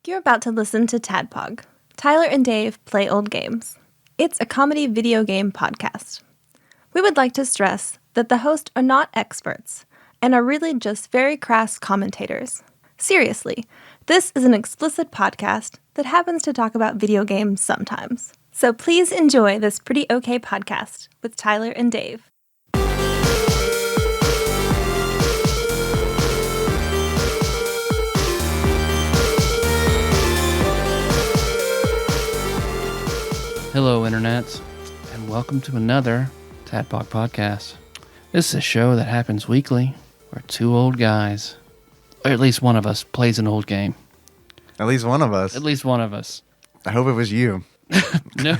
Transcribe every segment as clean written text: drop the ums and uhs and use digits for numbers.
You're about to listen to TADPOG, Tyler and Dave Play Old Games. It's a comedy video game podcast. We would like to stress that the hosts are not experts and are really just very crass commentators. Seriously, this is an explicit podcast that happens to talk about video games sometimes. So please enjoy this pretty okay podcast with Tyler and Dave. Hello, Internets, and welcome to another TADPOG podcast. This is a show that happens weekly where two old guys, or at least one of us, plays an old game. At least one of us. At least one of us. I hope it was you. No,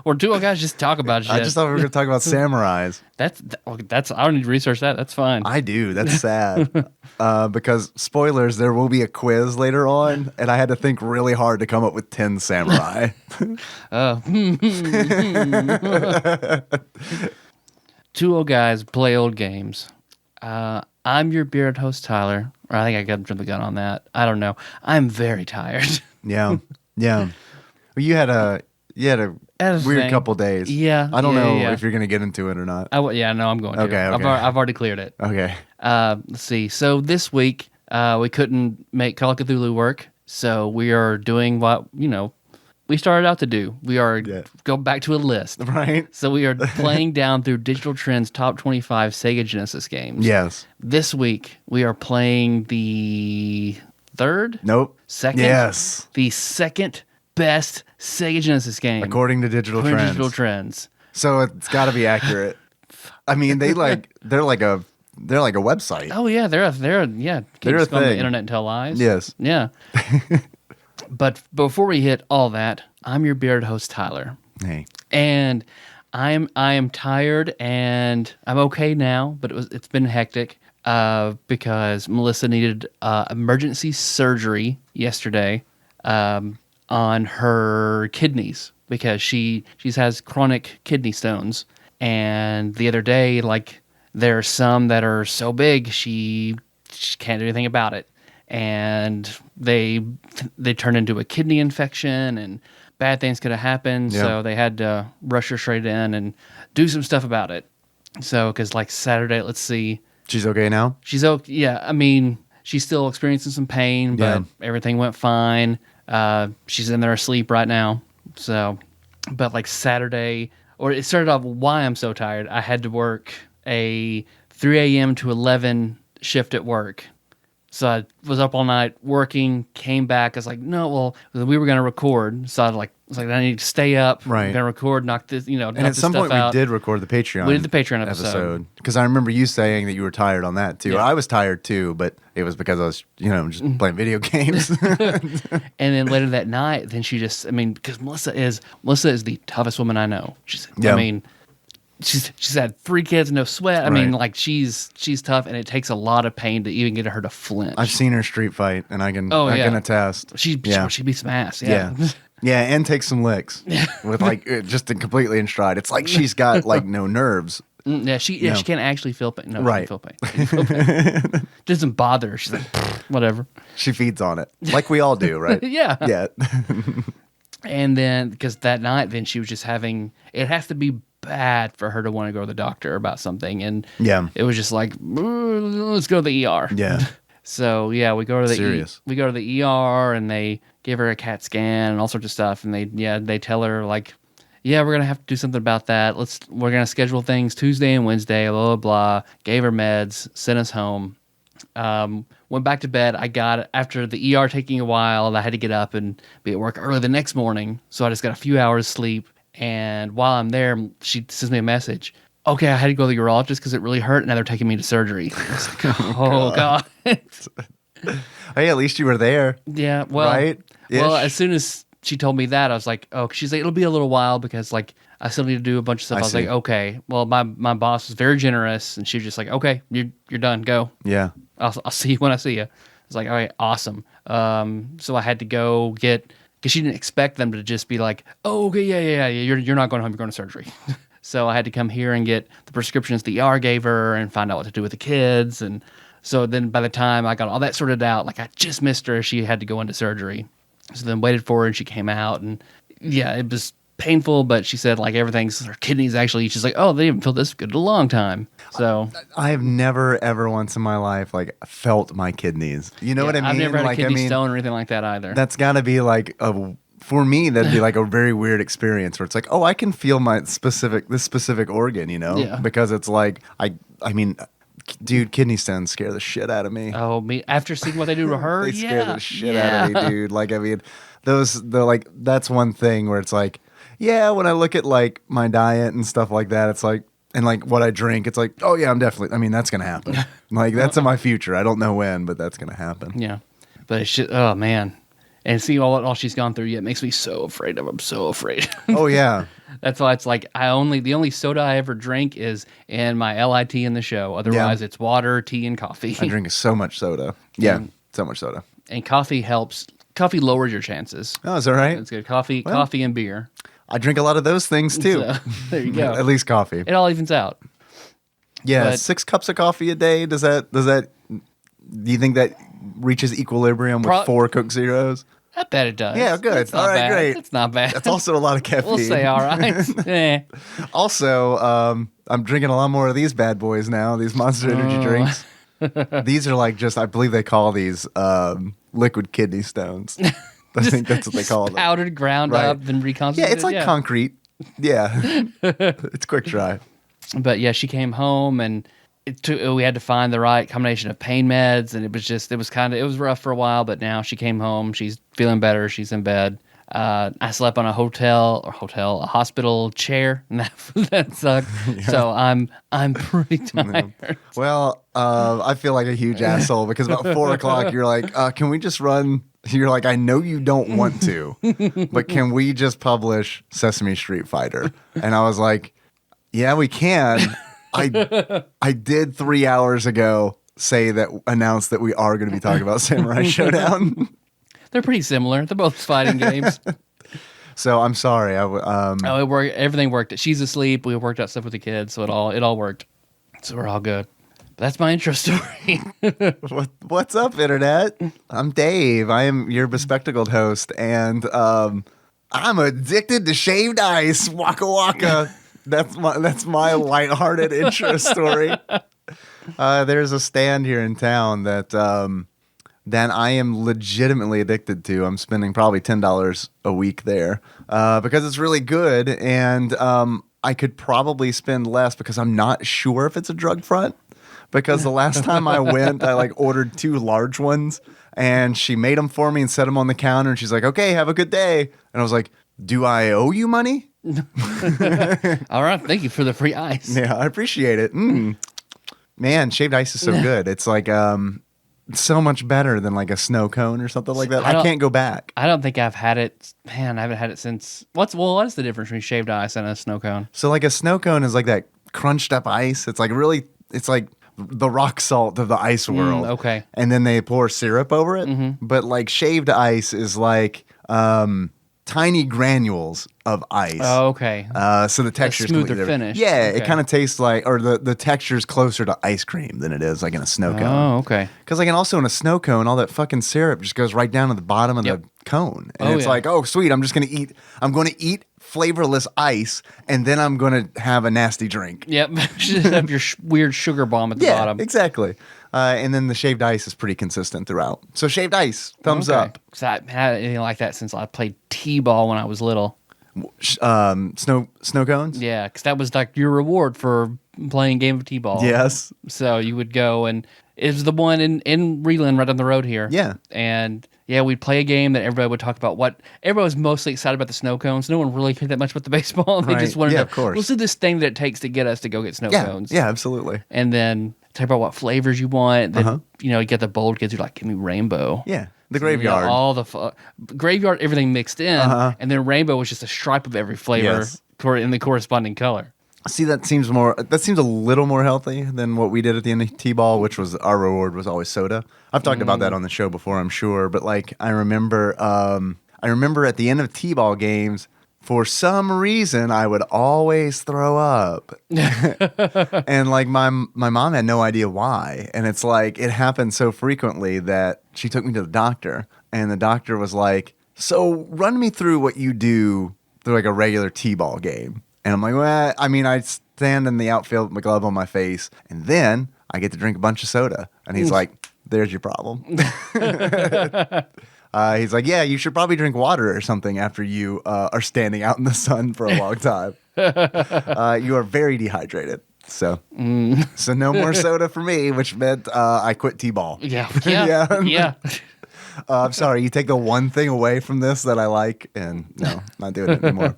we're two old guys just talk about shit. I just thought we were going to talk about samurais. That's. I don't need to research that. That's fine. I do. That's sad. Because, spoilers, there will be a quiz later on, and I had to think really hard to come up with 10 samurai. Two old guys play old games. I'm your bearded host, Tyler. Or I think I got the gun on that. I don't know. I'm very tired. Yeah. Well, you had a weird thing. couple days. Yeah. I don't know Yeah. if you're going to get into it or not. I'm going to. Okay. I've already cleared it. Okay. Let's see. So this week, we couldn't make Call of Cthulhu work, so we are doing what, we started out to do. We are go back to a list. Right. So we are playing down through Digital Trends top 25 Sega Genesis games. Yes. This week, we are playing the third? Nope. Second? Yes. The second best Sega Genesis game. According to Digital Trends. So it's got to be accurate. I mean, they're like a website. Oh yeah, they're a thing. On the internet and tell lies. Yes. Yeah. But before we hit all that, I'm your bearded host, Tyler. Hey. And I am tired, and I'm okay now, but it's been hectic because Melissa needed emergency surgery yesterday on her kidneys because she has chronic kidney stones, and the other day, like, there are some that are so big she can't do anything about it. And they turn into a kidney infection, and bad things could have happened. Yeah. So they had to rush her straight in and do some stuff about it. So, because like Saturday, let's see. She's okay now? She's okay. Yeah, I mean, she's still experiencing some pain, but everything went fine. She's in there asleep right now. So, but like Saturday, or it started off why I'm so tired. I had to work a 3 a.m. to 11 shift at work. So I was up all night working, came back. I was like, no, well, we were going to record. So I was like, I need to stay up. Right. I'm going to record, knock this, knock and at this some stuff point out. we did record the Patreon. We did the Patreon episode. Because I remember you saying that you were tired on that too. Yeah. I was tired too, but it was because I was, just playing video games. And then later that night, then she just, because Melissa is the toughest woman I know. She's had 3 kids, no sweat. I mean, like she's tough, and it takes a lot of pain to even get her to flinch. I've seen her street fight, and I can attest. She beats some ass. Yeah, and takes some licks with just completely in stride. It's like she's got like no nerves. Yeah, she can't actually feel pain. No, right. She can feel pain. Doesn't bother her. She's like, whatever. She feeds on it, like we all do, right? Yeah. And then because that night, then she was just having. It has to be bad for her to want to go to the doctor about something, and it was just like, let's go to the ER. So we go to the ER, and they give her a CAT scan and all sorts of stuff, and they tell her like, we're gonna have to do something about that. We're gonna schedule things Tuesday and Wednesday, blah blah blah. Gave her meds, sent us home. Went back to bed. I got after the ER taking a while, I had to get up and be at work early the next morning, so I just got a few hours sleep. And while I'm there, she sends me a message. Okay, I had to go to the urologist because it really hurt, and now they're taking me to surgery. I was like, oh, God. Hey, at least you were there. Yeah, well, right? Well, as soon as she told me that, I was like, oh, she's like, it'll be a little while because, like, I still need to do a bunch of stuff. I was like, okay. Well, my boss was very generous, and she was just like, okay, you're done, go. Yeah. I'll see you when I see you. I was like, all right, awesome. So I had to go get... Because she didn't expect them to just be like, oh, okay, yeah, you're not going home, you're going to surgery. So I had to come here and get the prescriptions the ER gave her and find out what to do with the kids. And So then by the time I got all that sorted out, like I just missed her. She had to go into surgery. So then waited for her and she came out. And yeah, it was painful, but she said like her kidneys actually, she's like, oh, they didn't feel this good in a long time. So I have never ever once in my life like felt my kidneys. You know what I mean? I've never had like, a kidney stone or anything like that either. That's got to be like for me, that'd be like a very weird experience where it's like, oh, I can feel this specific organ, you know? Yeah. Because it's like, I mean, dude, kidney stones scare the shit out of me. Oh, me after seeing what they do to her, They scare the shit out of me, dude. Like, I mean, that's one thing where it's like, yeah, when I look at like my diet and stuff like that, it's like, and like what I drink, it's like, oh yeah, that's going to happen. Like, that's in my future. I don't know when, but that's going to happen. Yeah. But it's just, oh man. And seeing all she's gone through, it makes me so afraid of. I'm so afraid. Oh yeah. That's why it's like the only soda I ever drink is in my LIT in the show. Otherwise, it's water, tea, and coffee. I drink so much soda. Yeah, so much soda. And coffee helps. Coffee lowers your chances. Oh, is that right? It's good. Coffee and beer. I drink a lot of those things too. So, there you go. At least coffee. It all evens out. Yeah, But 6 cups of coffee a day. Does that? Do you think that reaches equilibrium with 4 Coke Zeros? I bet it does. Yeah, good. That's not All right, bad. great. That's not bad. That's also a lot of caffeine. We'll say all right. Eh. Also, I'm drinking a lot more of these bad boys now. These Monster Energy drinks. These are like I believe they call these liquid kidney stones. I think that's what they call them. Powdered, ground up, and reconstituted. Yeah, it's like concrete. Yeah, it's quick dry. But yeah, she came home and we had to find the right combination of pain meds, and it was rough for a while. But now she came home, she's feeling better, she's in bed. I slept on a hospital chair, and that sucked. Yeah. So I'm pretty tired. Well, I feel like a huge asshole because about 4 o'clock you're like, can we just run? You're like, I know you don't want to, but can we just publish Sesame Street Fighter? And I was like, yeah, we can. I did 3 hours ago announce that we are going to be talking about Samurai Shodown. They're pretty similar. They're both fighting games. So I'm sorry. It worked. Everything worked. She's asleep. We worked out stuff with the kids, so it all worked. So we're all good. That's my intro story. What's up, Internet? I'm Dave. I am your bespectacled host, and I'm addicted to shaved ice. Waka waka. That's my lighthearted intro story. There's a stand here in town that I am legitimately addicted to. I'm spending probably $10 a week there because it's really good, and I could probably spend less because I'm not sure if it's a drug front. Because the last time I went, I like ordered 2 large ones, and she made them for me and set them on the counter, and she's like, "Okay, have a good day." And I was like, "Do I owe you money?" All right, thank you for the free ice. Yeah, I appreciate it. Man, shaved ice is so good. It's like so much better than like a snow cone or something like that. I can't go back. I don't think I've had it. Man, I haven't had it since. What is the difference between shaved ice and a snow cone? So like a snow cone is like that crunched up ice. It's like the rock salt of the ice world. Okay. And then they pour syrup over it. Mm-hmm. But like shaved ice is like tiny granules of ice. Oh, okay. So the texture's smoother finish. Yeah, okay. It kind of tastes like, or the texture's closer to ice cream than it is like in a snow cone. Oh, okay. Because like, and also in a snow cone, all that fucking syrup just goes right down to the bottom of the cone. And it's like, oh, sweet, I'm going to eat flavorless ice, and then I'm going to have a nasty drink. Yep. Just have your weird sugar bomb at the bottom. Exactly. And then the shaved ice is pretty consistent throughout. So shaved ice, thumbs up. Because I haven't had anything like that since I played T-ball when I was little. Snow cones? Yeah, because that was like your reward for playing a game of T-ball. Yes. So you would go, and it was the one in Reland right on the road here. Yeah. And yeah, we'd play a game that everybody would talk about. Everybody was mostly excited about the snow cones. No one really cared that much about the baseball. They just wanted to, of course. Let's do this thing that it takes to get us to go get snow cones. Yeah, absolutely. And then talk about what flavors you want. Then, you get the bold kids who are like, give me rainbow. Yeah. The graveyard. All the graveyard, everything mixed in. And then rainbow was just a stripe of every flavor in the corresponding color. See, that seems a little more healthy than what we did at the end of T-ball, which was our reward was always soda. I've talked about that on the show before, I'm sure, but like I remember at the end of T-ball games, for some reason, I would always throw up. And like my mom had no idea why. And it's like it happened so frequently that she took me to the doctor. And the doctor was like, so run me through what you do through like a regular t-ball game. And I'm like, well, I mean, I stand in the outfield with my glove on my face, and then I get to drink a bunch of soda. And he's like, there's your problem. He's like, yeah, you should probably drink water or something after you are standing out in the sun for a long time. You are very dehydrated. So no more soda for me, which meant I quit t-ball. Yeah. I'm sorry, you take the one thing away from this that I like, and no, not doing it anymore.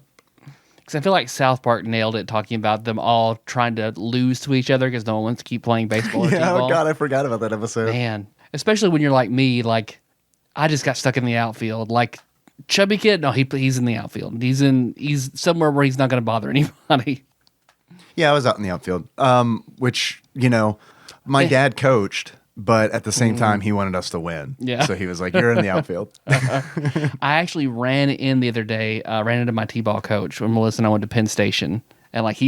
Because I feel like South Park nailed it, talking about them all trying to lose to each other because no one wants to keep playing baseball or t-ball. Oh God, I forgot about that episode. Man, especially when you're like me, like I just got stuck in the outfield. Like Chubby Kid, no, he's in the outfield. He's somewhere where he's not going to bother anybody. Yeah, I was out in the outfield, which, my dad coached, but at the same time, he wanted us to win. Yeah. So he was like, you're in the outfield. I actually ran in the other day, ran into my t-ball coach when Melissa and I went to Penn Station. And like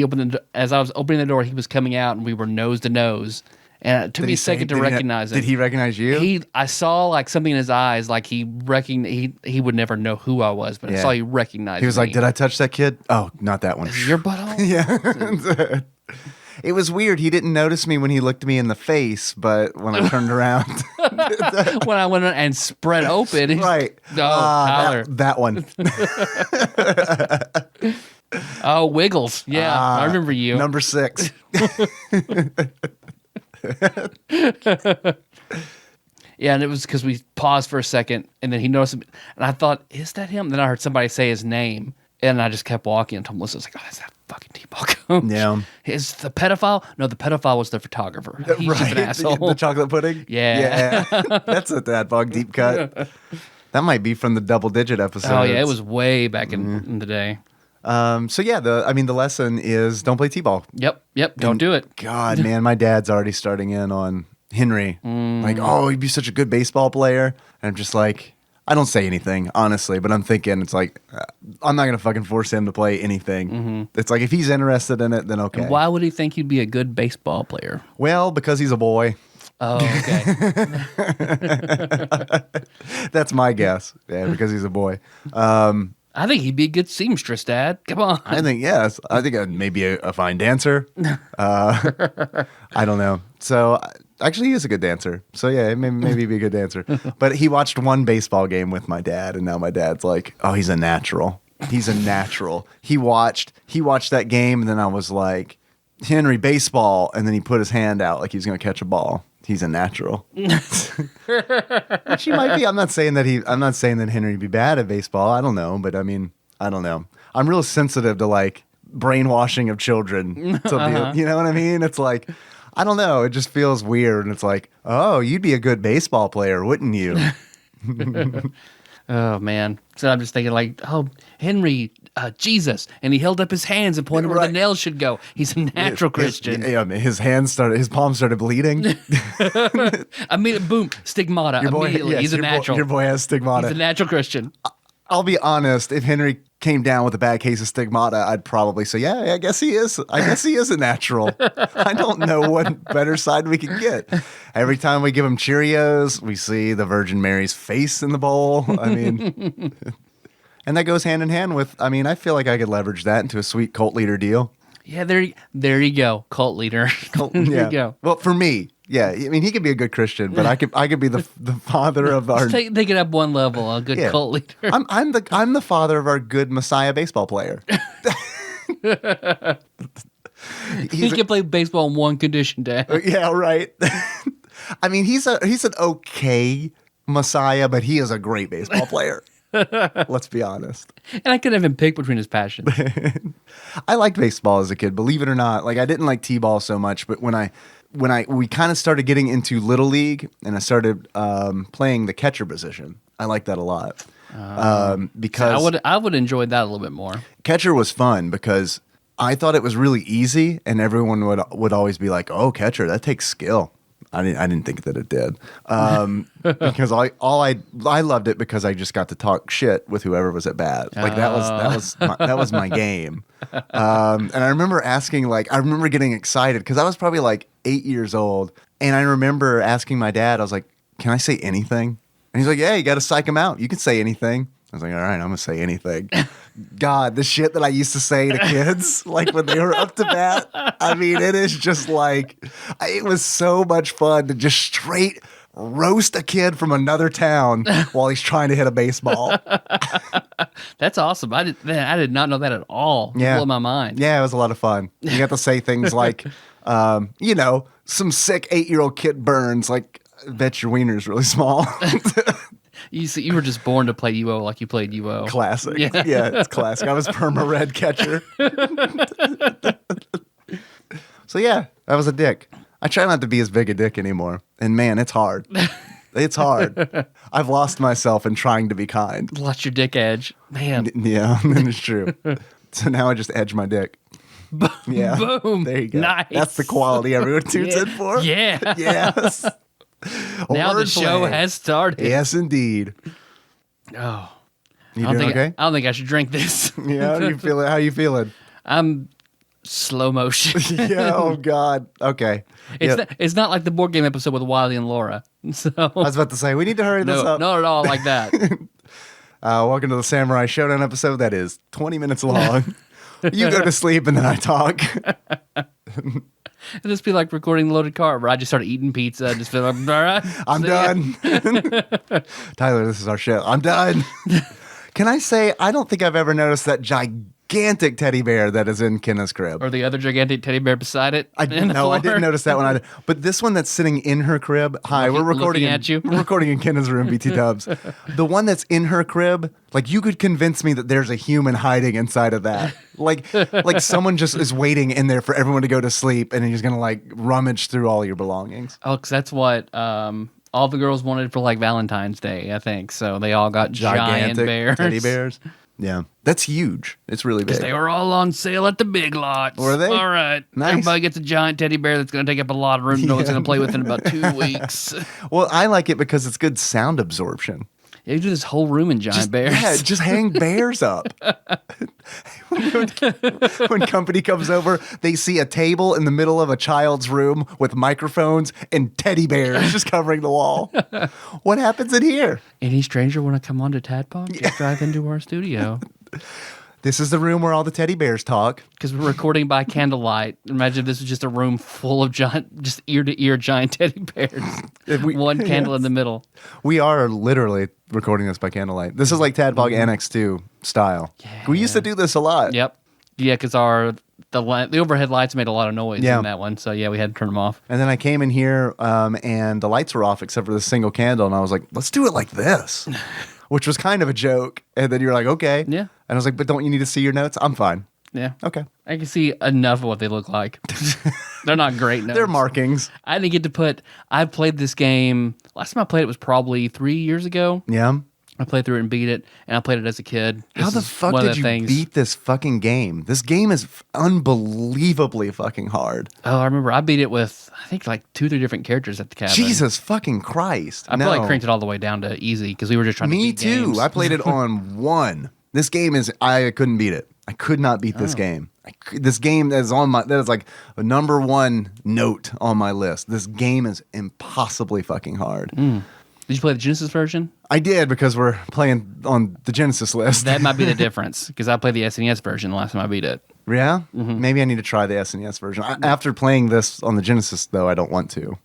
as I was opening the door, he was coming out and we were nose to nose. And it took me a second to recognize him. Did he recognize you? I saw like something in his eyes, like he would never know who I was, but I saw he recognized me. He was like, did I touch that kid? Oh, not that one. Is it your butthole? Yeah. It was weird. He didn't notice me when he looked me in the face, but when I turned around. When I went and spread open. Right. Tyler. That one. Oh, Wiggles. Yeah, I remember you. Number 6. Yeah, and it was because we paused for a second, and then he noticed him, and I thought, is that him? Then I heard somebody say his name, and I just kept walking until Melissa was like, oh, that's that fucking t-ball coach. Yeah. Is the pedophile? No, the pedophile was the photographer. He's just an asshole. The chocolate pudding? Yeah. That's a TADPOG deep cut. That might be from the double-digit episode. Oh, yeah, it was way back in the day. So yeah, the lesson is don't play t-ball. Yep, don't do it. God, man, my dad's already starting in on Henry. Like, oh, he'd be such a good baseball player. And I'm just like, I don't say anything, honestly, but I'm thinking it's like, I'm not going to fucking force him to play anything. It's like, if he's interested in it, then okay. And why would he think you'd be a good baseball player? Well, because he's a boy. Oh, okay. That's my guess. Yeah, because he's a boy. I think he'd be a good seamstress, Dad. Come on. I think, yes. I think maybe a fine dancer. I don't know. So, actually, he is a good dancer. So, yeah, maybe he'd be a good dancer. But he watched one baseball game with my dad, and now my dad's like, oh, he's a natural. He's a natural. He watched that game, and then I was like, Henry, baseball. And then he put his hand out like he was going to catch a ball. He's a natural. Which he might be. I'm not saying that Henry would be bad at baseball. I don't know, but I mean, I don't know. I'm real sensitive to like brainwashing of children. You know what I mean? It's like, I don't know. It just feels weird, and it's like, oh, you'd be a good baseball player, wouldn't you? Oh man. So I'm just thinking like, oh, Henry, Jesus, and he held up his hands and pointed where the nails should go. He's a natural Christian. His palms started bleeding. I mean, boom, stigmata immediately. Yes, he's a natural. Your boy has stigmata. He's a natural Christian. I'll be honest. If Henry came down with a bad case of stigmata, I'd probably say, yeah, I guess he is. I guess he is a natural. I don't know what better side we could get. Every time we give him Cheerios, we see the Virgin Mary's face in the bowl. I mean, and that goes hand in hand with, I mean, I feel like I could leverage that into a sweet cult leader deal. Yeah, there you go. Cult leader. There you go. Well, for me, yeah. I mean, he could be a good Christian, but I could be the father of our. Take it up one level. A good cult leader. I'm the father of our good Messiah baseball player. He can play baseball in one condition, Dad. Yeah, right. I mean, he's an okay Messiah, but he is a great baseball player. Let's be honest. And I could have him pick between his passions. I liked baseball as a kid, believe it or not. Like, I didn't like t-ball so much, but when we kind of started getting into Little League and I started playing the catcher position, I liked that a lot. Because I would enjoy that a little bit more. Catcher was fun because I thought it was really easy, and everyone would always be like, "Oh, catcher, that takes skill." I didn't think that it did. Because I loved it because I just got to talk shit with whoever was at bat. Like that was my game. And I remember asking, I remember getting excited because I was probably like 8 years old, and I remember asking my dad, I was like, "Can I say anything?" And he's like, "Yeah, you got to psych him out. You can say anything." I was like, "All right, I'm gonna say anything." God, the shit that I used to say to kids, like when they were up to bat. I mean, it is just it was so much fun to just straight roast a kid from another town while he's trying to hit a baseball. That's awesome. I did not know that at all. Yeah. It blew my mind. Yeah, it was a lot of fun. You got to say things like, some sick 8-year-old kid burns, like, I bet your wiener's really small. You were just born to play UO like you played UO. Classic. Yeah, it's classic. I was perma red catcher. So yeah, I was a dick. I try not to be as big a dick anymore. And man, it's hard. It's hard. I've lost myself in trying to be kind. Lost your dick edge. Man. Yeah, it's true. So now I just edge my dick. Yeah. Boom. There you go. Nice. That's the quality everyone tunes in for. Yeah. Yes. Now the show has started. Yes, indeed. Oh. You doing okay? I don't think I should drink this. Yeah, how you feeling? I'm slow motion. Yeah, oh God. Okay. It's not like the board game episode with Wiley and Laura. So I was about to say, we need to hurry this up. Not at all like that. Welcome to the Samurai Shodown episode that is 20 minutes long. You go to sleep and then I talk. It'd just be like recording Loaded Car where I just started eating pizza. Just feel like, all right. I'm done. Tyler, this is our show. I'm done. Can I say, I don't think I've ever noticed that gigantic teddy bear that is in Kenna's crib. Or the other gigantic teddy bear beside it. I didn't notice that one either. But this one that's sitting in her crib. Hi, we're recording at you. We're recording in Kenna's room, BT Dubs. The one that's in her crib, you could convince me that there's a human hiding inside of that. Like someone just is waiting in there for everyone to go to sleep, and he's gonna rummage through all your belongings. Oh, because that's what all the girls wanted for Valentine's Day, I think. So they all got giant bears. Teddy bears. Yeah, that's huge. It's really big. They were all on sale at the Big Lots. Were they? All right. Nice. Everybody gets a giant teddy bear that's going to take up a lot of room. No one's going to play with in about 2 weeks. Well, I like it because it's good sound absorption. Yeah, you do this whole room in giant bears. Yeah, just hang bears up. When company comes over, they see a table in the middle of a child's room with microphones and teddy bears just covering the wall. What happens in here? Any stranger want to come on to TADPOG? Just drive into our studio. This is the room where all the teddy bears talk. Because we're recording by candlelight. Imagine if this was just a room full of giant, just ear-to-ear giant teddy bears. One candle in the middle. We are literally recording this by candlelight. This is like TADPOG Annex 2 style. Yeah. We used to do this a lot. Yep. Yeah, because the overhead lights made a lot of noise in that one. So, yeah, we had to turn them off. And then I came in here and the lights were off except for the single candle. And I was like, let's do it like this. Which was kind of a joke. And then you're like, okay. Yeah. And I was like, but don't you need to see your notes? I'm fine. Yeah. Okay. I can see enough of what they look like. They're not great notes. They're markings. I didn't get to I played this game, last time I played it was probably 3 years ago. Yeah. I played through it and beat it, and I played it as a kid. How the fuck did you beat this fucking game? This game is unbelievably fucking hard. Oh, I remember I beat it with, I think, 2-3 different characters at the cabin. Jesus fucking Christ. I probably cranked it all the way down to easy because we were just trying to beat games. Me too. I played it on 1. This game I couldn't beat it. I could not beat this game. This game that is a number 1 note on my list. This game is impossibly fucking hard. Did you play the Genesis version? I did because we're playing on the Genesis list. That might be the difference because I played the SNES version the last time I beat it. Yeah? Mm-hmm. Maybe I need to try the SNES version. After playing this on the Genesis, though, I don't want to.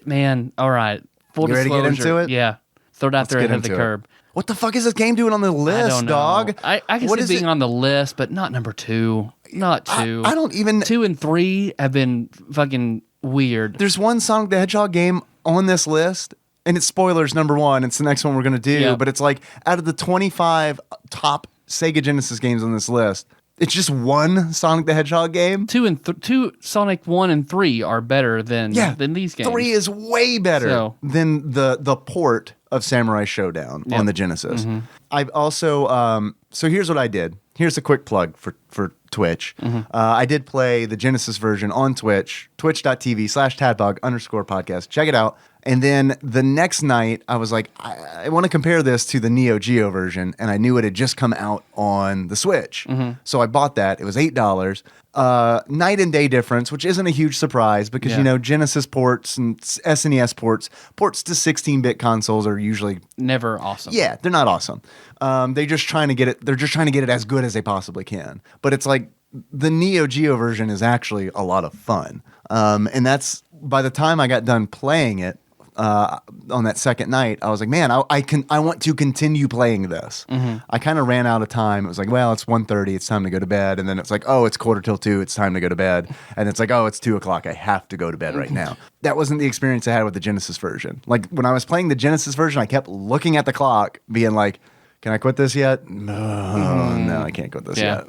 Man, all right. Full disclosure. Ready to get into it? Yeah. Throw it out there ahead of the curb. What the fuck is this game doing on the list, I don't know. dog? I can see it being on the list, but not number 2. Not 2. I don't even... 2 and 3 have been fucking weird. There's one Sonic the Hedgehog game on this list, and it's spoilers number 1. It's the next one we're going to do, but it's out of the 25 top Sega Genesis games on this list, it's just one Sonic the Hedgehog game. 2 Sonic 1 and 3 are better than these games. 3 is way better than the port of Samurai Shodown on the Genesis. Mm-hmm. I've also so here's what I did. Here's a quick plug for Twitch. Mm-hmm. I did play the Genesis version on Twitch, twitch.tv/TADPOG_podcast. Check it out. And then the next night, I was like, I want to compare this to the Neo Geo version, and I knew it had just come out on the Switch. Mm-hmm. So I bought that. It was $8. Night and day difference, which isn't a huge surprise because, Genesis ports and SNES ports to 16-bit consoles are usually never awesome. Yeah, they're not awesome. They're just trying to get it as good as they possibly can. But it's like the Neo Geo version is actually a lot of fun. And that's by the time I got done playing it on that second night, I was like, man, I want to continue playing this. Mm-hmm. I kind of ran out of time. It was like, well, it's 1:30, it's time to go to bed. And then it's like, oh, it's 1:45, it's time to go to bed. And it's like, oh, it's 2:00, I have to go to bed right now. That wasn't the experience I had with the Genesis version. Like when I was playing the Genesis version, I kept looking at the clock, being like, can I quit this yet? No, I can't quit this yet.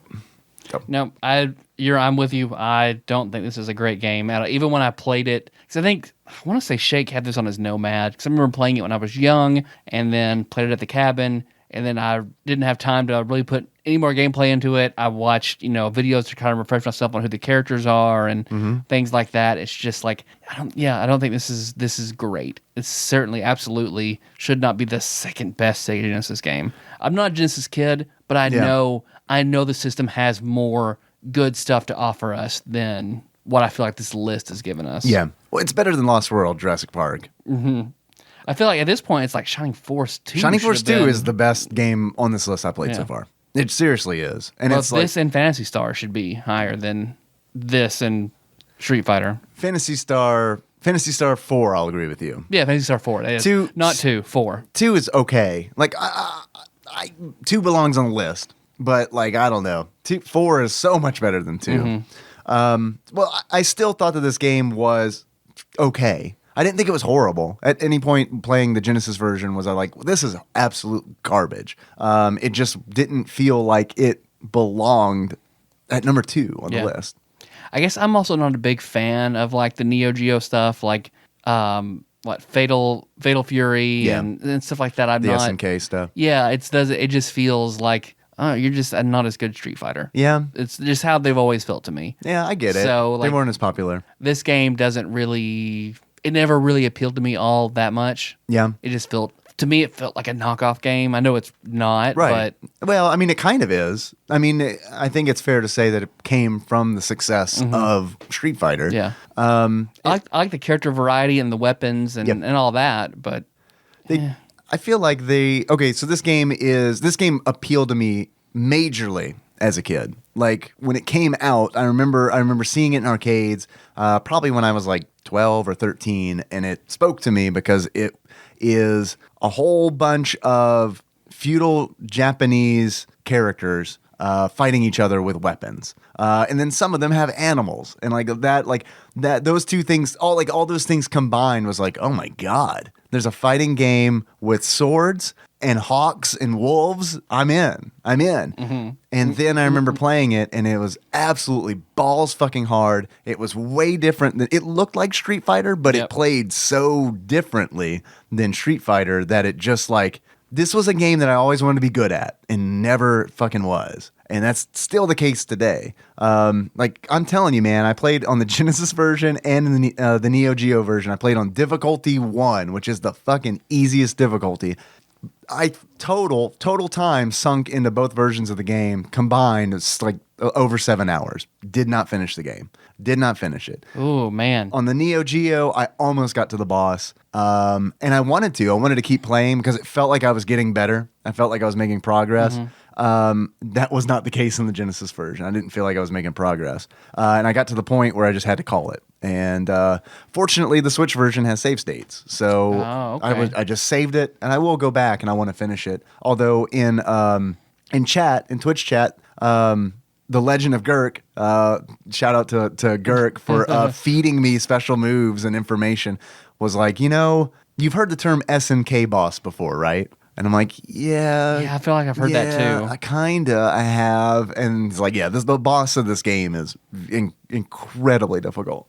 So. No, I'm with you. I don't think this is a great game. Even when I played it, because I want to say Shake had this on his Nomad, because I remember playing it when I was young, and then played it at the cabin, and then I didn't have time to really put any more gameplay into it. I watched, videos to kind of refresh myself on who the characters are and things like that. It's just like, I don't think this is great. It's certainly, absolutely should not be the second best Sega Genesis game. I'm not a Genesis kid, but I know the system has more good stuff to offer us than what I feel like this list has given us. Yeah. Well, it's better than Lost World, Jurassic Park. Mm-hmm. I feel like at this point, it's like Shining Force 2. Shining Force 2 is the best game on this list I played so far. It seriously is. And it's this and Phantasy Star should be higher than this and Street Fighter. Phantasy Star 4, I'll agree with you. Yeah, Phantasy Star 4. That is, not 2, 4. 2 is okay. Like, 2 belongs on the list. But, like, I don't know. 4 is so much better than 2. Mm-hmm. Well, I still thought that this game was okay. I didn't think it was horrible. At any point playing the Genesis version was I like, well, this is absolute garbage. It just didn't feel like it belonged at number 2 on the list. I guess I'm also not a big fan of, like, the Neo Geo stuff, like, Fatal Fury and stuff like that. The SNK stuff. Yeah, it just feels like, you're just not as good Street Fighter. Yeah. It's just how they've always felt to me. Yeah, I get it. So, they weren't as popular. This game it never really appealed to me all that much. Yeah. It just felt like a knockoff game. I know it's not, right. But... Well, I mean, it kind of is. I mean, I think it's fair to say that it came from the success of Street Fighter. Yeah. I like the character variety and the weapons and all that, but... I feel like so this game appealed to me majorly as a kid. Like when it came out, I remember seeing it in arcades, probably when I was like 12 or 13, and it spoke to me because it is a whole bunch of feudal Japanese characters fighting each other with weapons, and then some of them have animals, and those two things, all those things combined was like, oh my god. There's a fighting game with swords and hawks and wolves. I'm in. Mm-hmm. And then I remember playing it, and it was absolutely balls fucking hard. It was way different. It looked like Street Fighter, but it played so differently than Street Fighter that it just like, this was a game that I always wanted to be good at and never fucking was. And that's still the case today. Like I'm telling you, man, I played on the Genesis version and in the Neo Geo version. I played on difficulty 1, which is the fucking easiest difficulty. I total time sunk into both versions of the game combined. It's like over 7 hours. Did not finish the game. Did not finish it. Oh man! On the Neo Geo, I almost got to the boss, and I wanted to. I wanted to keep playing because it felt like I was getting better. I felt like I was making progress. That was not the case in the Genesis version. I didn't feel like I was making progress, and I got to the point where I just had to call it. And fortunately, the Switch version has save states, so I just saved it, and I will go back and I want to finish it. Although in Twitch chat, the Legend of Gurk, shout out to Gurk for feeding me special moves and information, was like, you've heard the term SNK boss before, right? And I'm like, yeah. Yeah, I feel like I've heard that too. I have. And it's like, the boss of this game is incredibly difficult.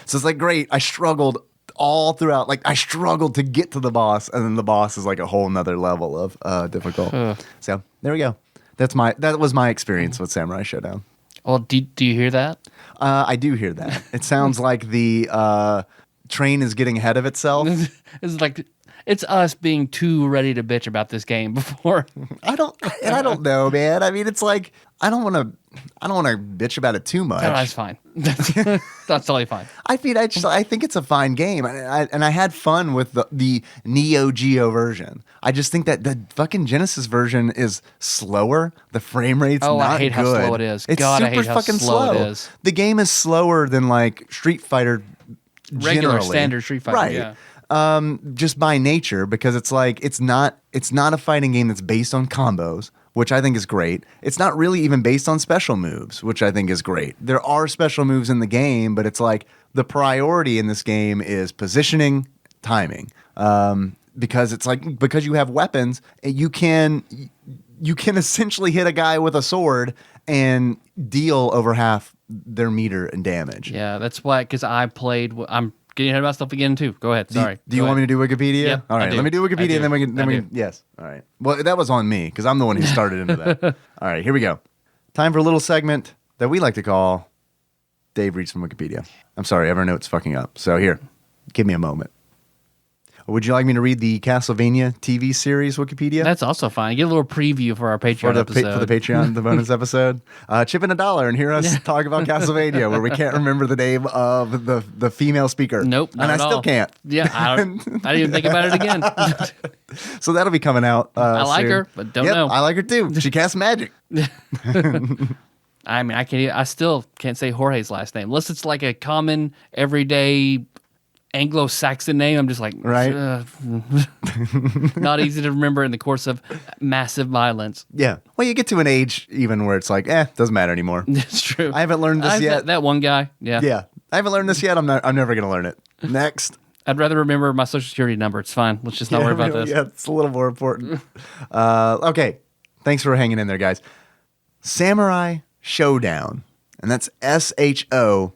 So it's like, great. I struggled all throughout. Like I struggled to get to the boss, and then the boss is like a whole nother level of difficult. So there we go. That was my experience with Samurai Shodown. Well, do you hear that? I do hear that. It sounds like the train is getting ahead of itself. It's like it's us being too ready to bitch about this game before. I don't know, man. I mean, it's like I don't want to bitch about it too much. No, that's fine. That's totally fine. I mean, I think it's a fine game, and I had fun with the Neo Geo version. I just think that the fucking Genesis version is slower. The frame rate's not good. I hate how slow it is. It's God, super I hate how fucking slow it is. The game is slower than like Street Fighter. Regular standard Street Fighter, right? Yeah. Just by nature, because it's like it's not a fighting game that's based on combos, which I think is great. It's not really even based on special moves, which I think is great. There are special moves in the game, but it's like the priority in this game is positioning, timing. Because you have weapons, you can essentially hit a guy with a sword and deal over half their meter and damage. Yeah, that's why. Because I'm getting ahead of myself again too. Go ahead. Sorry. Do you want me to do Wikipedia? Yep, all right, let me do Wikipedia, and then we can. Yes. All right. Well, that was on me because I'm the one who started into that. All right, here we go. Time for a little segment that we like to call Dave reads from Wikipedia. I'm sorry, Evernote's fucking up. So here, give me a moment. Would you like me to read the Castlevania TV series Wikipedia? That's also fine. Get a little preview for our Patreon episode. For the Patreon, the bonus episode. Chip in $1 and hear us talk about Castlevania, where we can't remember the name of the female speaker. Nope, not and at I still all. can't. Yeah, I didn't even think about it again. So that'll be coming out. I like soon. her, but don't know. I like her too. She casts magic. I mean, I still can't say Jorge's last name unless it's like a common everyday Anglo-Saxon name. I'm just like, right? Not easy to remember in the course of massive violence. Yeah. Well, you get to an age even where it's like, doesn't matter anymore. It's true. I haven't learned this yet. That one guy. Yeah. Yeah. I haven't learned this yet. I'm never going to learn it. Next. I'd rather remember my social security number. It's fine. Let's just not worry about this. Yeah, it's a little more important. Okay. Thanks for hanging in there, guys. Samurai Shodown. And that's SHODOWN.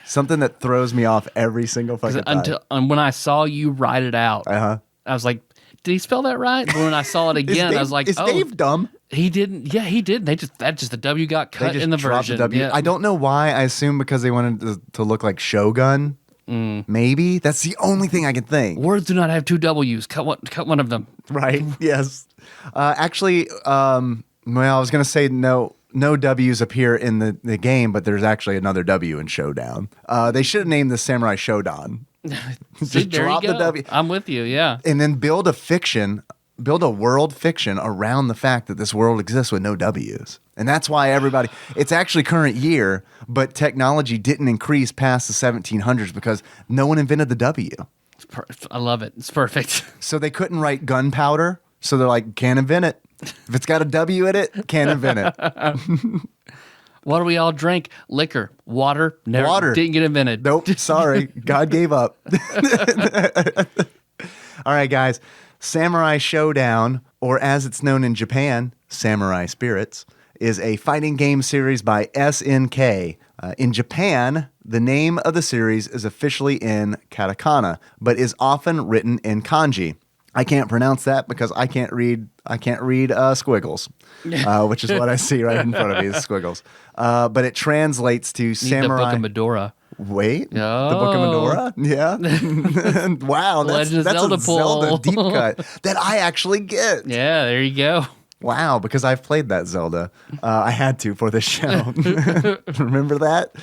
Something that throws me off every single fucking time. When I saw you write it out, I was like, did he spell that right? But when I saw it again, I was like, is Dave dumb? He didn't. Yeah, he did. The W got cut in the version. The W. Yeah. I don't know why. I assume because they wanted to look like Shogun. Maybe that's the only thing I can think. Words do not have two W's. Cut one of them. Right. Yes. Actually, I was going to say no W's appear in the game, but there's actually another W in Showdown. They should have named this Samurai Shodown. Just drop the W. I'm with you, yeah. And then build a world fiction around the fact that this world exists with no W's. And that's why it's actually current year, but technology didn't increase past the 1700s because no one invented the W. I love it. It's perfect. So they couldn't write gunpowder, so they're like, can't invent it. If it's got a W in it, can't invent it. What do we all drink? Liquor. Water. Water. Didn't get invented. Nope. Sorry. God gave up. All right, guys. Samurai Shodown, or as it's known in Japan, Samurai Spirits, is a fighting game series by SNK. In Japan, the name of the series is officially in katakana, but is often written in kanji. I can't pronounce that because I can't read squiggles, which is what I see right in front of me is squiggles. But it translates to Samurai. The Book of Medora. Wait, the Book of Medora? Yeah. Wow, that's a Zelda deep cut that I actually get. Yeah, there you go. Wow, because I've played that Zelda. I had to for this show. Remember that?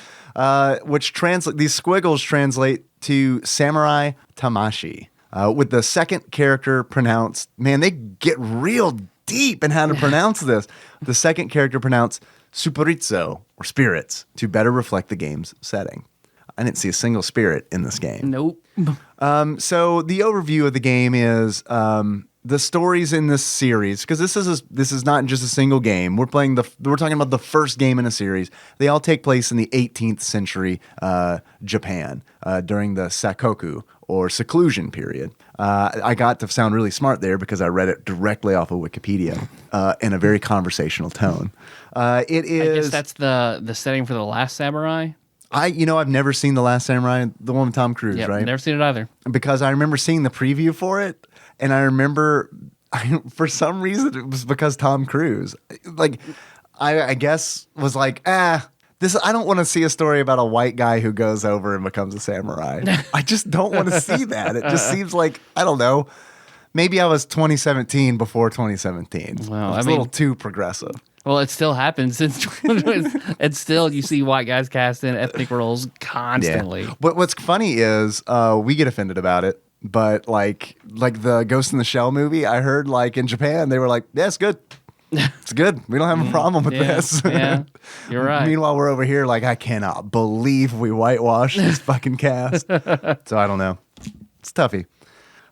These squiggles translate to Samurai Tamashi. With the second character pronounced, man, they get real deep in how to pronounce this. The second character pronounced Superizo, or spirits, to better reflect the game's setting. I didn't see a single spirit in this game. Nope. So the overview of the game is the stories in this series, because this is not just a single game. We're talking about the first game in a series. They all take place in the 18th century Japan during the Sakoku, or seclusion period. I got to sound really smart there because I read it directly off of Wikipedia in a very conversational tone. It is. I guess that's the setting for The Last Samurai. I've never seen The Last Samurai, the one with Tom Cruise, right? Never seen it either. Because I remember seeing the preview for it, and I remember, for some reason, it was because Tom Cruise. Like, I guess was like, this. I don't want to see a story about a white guy who goes over and becomes a samurai. I just don't want to see that. It just seems like, I don't know. Maybe I was 2017 before 2017. Well, it's a little too progressive. Well, it still happens. It's still, you see white guys cast in ethnic roles constantly. Yeah. But what's funny is we get offended about it. But like the Ghost in the Shell movie, I heard like in Japan, they were like, yeah, it's good. It's good. We don't have a problem with this. Yeah, you're right. Meanwhile, we're over here like, I cannot believe we whitewashed this fucking cast. So I don't know. It's toughy.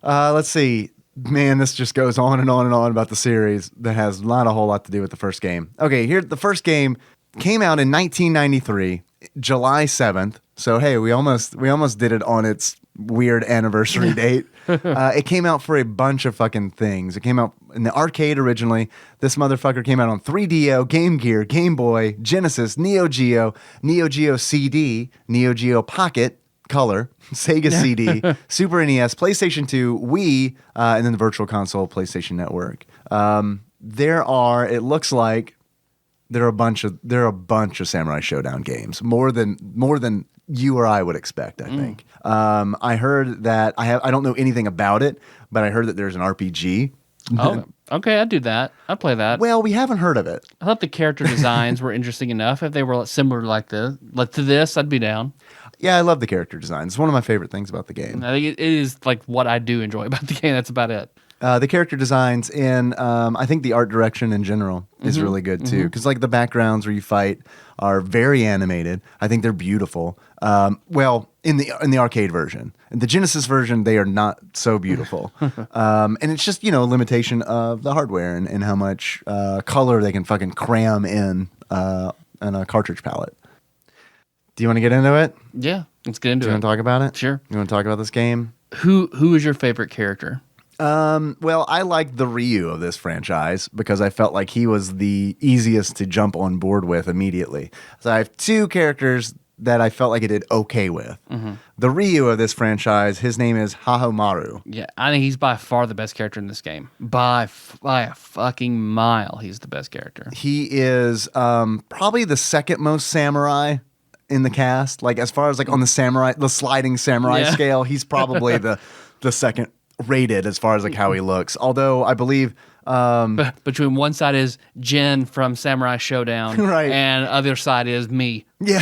Let's see. Man, this just goes on and on and on about the series that has not a whole lot to do with the first game. Okay, here the first game came out in 1993, July 7th. So hey, we almost did it on its weird anniversary date. It came out for a bunch of fucking things. It came out in the arcade originally. This motherfucker came out on 3DO, Game Gear, Game Boy, Genesis, Neo Geo, Neo Geo CD, Neo Geo Pocket, Color, Sega CD, Super NES, PlayStation 2, Wii, and then the Virtual Console, PlayStation Network. It looks like there are a bunch of Samurai Shodown games, more than you or I would expect, I think. I heard that I don't know anything about it, but I heard that there's an RPG. Oh, okay, I'd do that. I'd play that. Well, we haven't heard of it. I thought the character designs were interesting enough. If they were similar to this, I'd be down. Yeah, I love the character design. It's one of my favorite things about the game. I think it is like what I do enjoy about the game. That's about it. The character designs and I think the art direction in general is really good too. Because like the backgrounds where you fight are very animated. I think they're beautiful. Well, in the arcade version, in the Genesis version, they are not so beautiful. And it's just a limitation of the hardware and how much color they can fucking cram in a cartridge palette. Do you want to get into it? Yeah, let's get into it. Do you want to talk about it? Sure. You want to talk about this game? Who is your favorite character? Well, I like the Ryu of this franchise because I felt like he was the easiest to jump on board with immediately. So I have two characters that I felt like I did okay with. The Ryu of this franchise, his name is Hahomaru. Yeah, I think he's by far the best character in this game. By a fucking mile, he's the best character. He is probably the second most samurai in the cast. Like as far as like on the sliding samurai scale, he's probably the second rated as far as like how he looks. Although I believe between one side is Jin from Samurai Shodown, right, and other side is me. Yeah.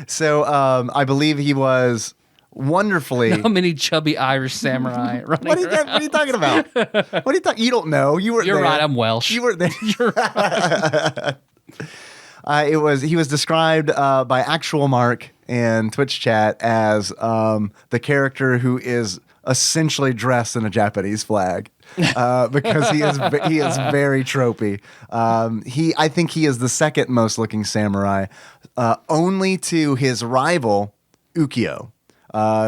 So I believe he was wonderfully. How many chubby Irish samurai running What are you talking about? What are you talking? You don't know. You weren't. You're there. right. I'm Welsh. You weren't there. You're right. He was described by Actual Mark in Twitch chat as the character who is essentially dressed in a Japanese flag because he is very tropey. I think he is the second most looking samurai, only to his rival Ukyo.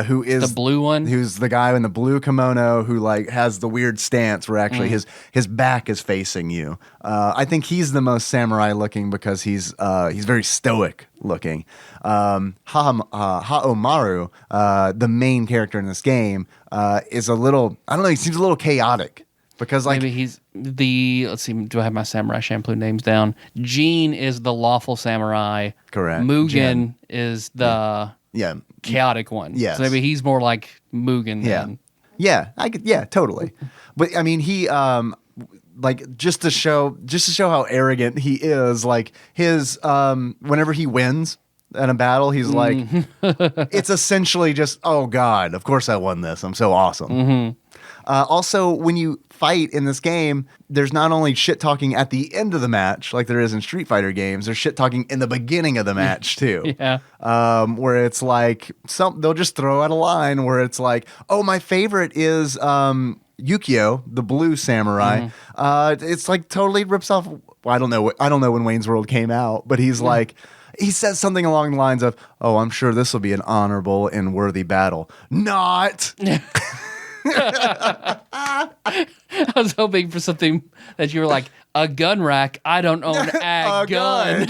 Who is the blue one? Who's the guy in the blue kimono who like has the weird stance where actually his back is facing you. I think he's the most samurai looking because he's very stoic looking. Haomaru, the main character in this game, is a little, I don't know, he seems a little chaotic. Because like maybe he's let's see, do I have my Samurai Champloo names down? Jean is the lawful samurai. Correct. Mugen is the chaotic one. Yes. So maybe he's more like Mugen then. Yeah, totally. But I mean, he like just to show how arrogant he is, like his whenever he wins in a battle, he's like it's essentially just, oh God, of course I won this. I'm so awesome. Also, when you fight in this game, there's not only shit talking at the end of the match like there is in Street Fighter games. There's shit talking in the beginning of the match too. Yeah. Where it's like they'll just throw out a line where it's like, "Oh, my favorite is Yukio, the blue samurai." It's like totally rips off. Well, I don't know when Wayne's World came out, but he's like. He says something along the lines of, "Oh, I'm sure this will be an honorable and worthy battle." Not. I was hoping for something that you were like, a gun rack. I don't own a gun.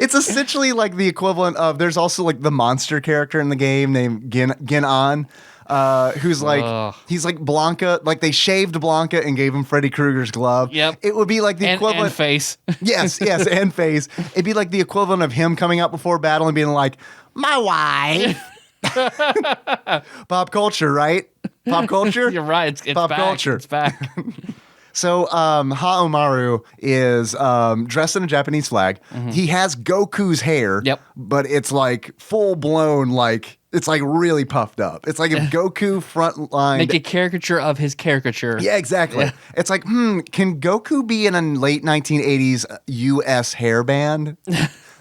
It's essentially like the equivalent of, there's also like the monster character in the game named Gin-An, who's like, he's like Blanca, like they shaved Blanca and gave him Freddy Krueger's glove. Yep. It would be like the equivalent. And face. Yes, and face. It'd be like the equivalent of him coming out before battle and being like, my wife. Pop culture, right? Pop culture? You're right. It's pop back. culture. It's back. So Haomaru is dressed in a Japanese flag. Mm-hmm. He has Goku's hair, but it's like full blown, like it's like really puffed up. It's like if Goku frontline make a caricature of his caricature. Yeah, exactly. Yeah. It's like, can Goku be in a late 1980s U.S. hair band?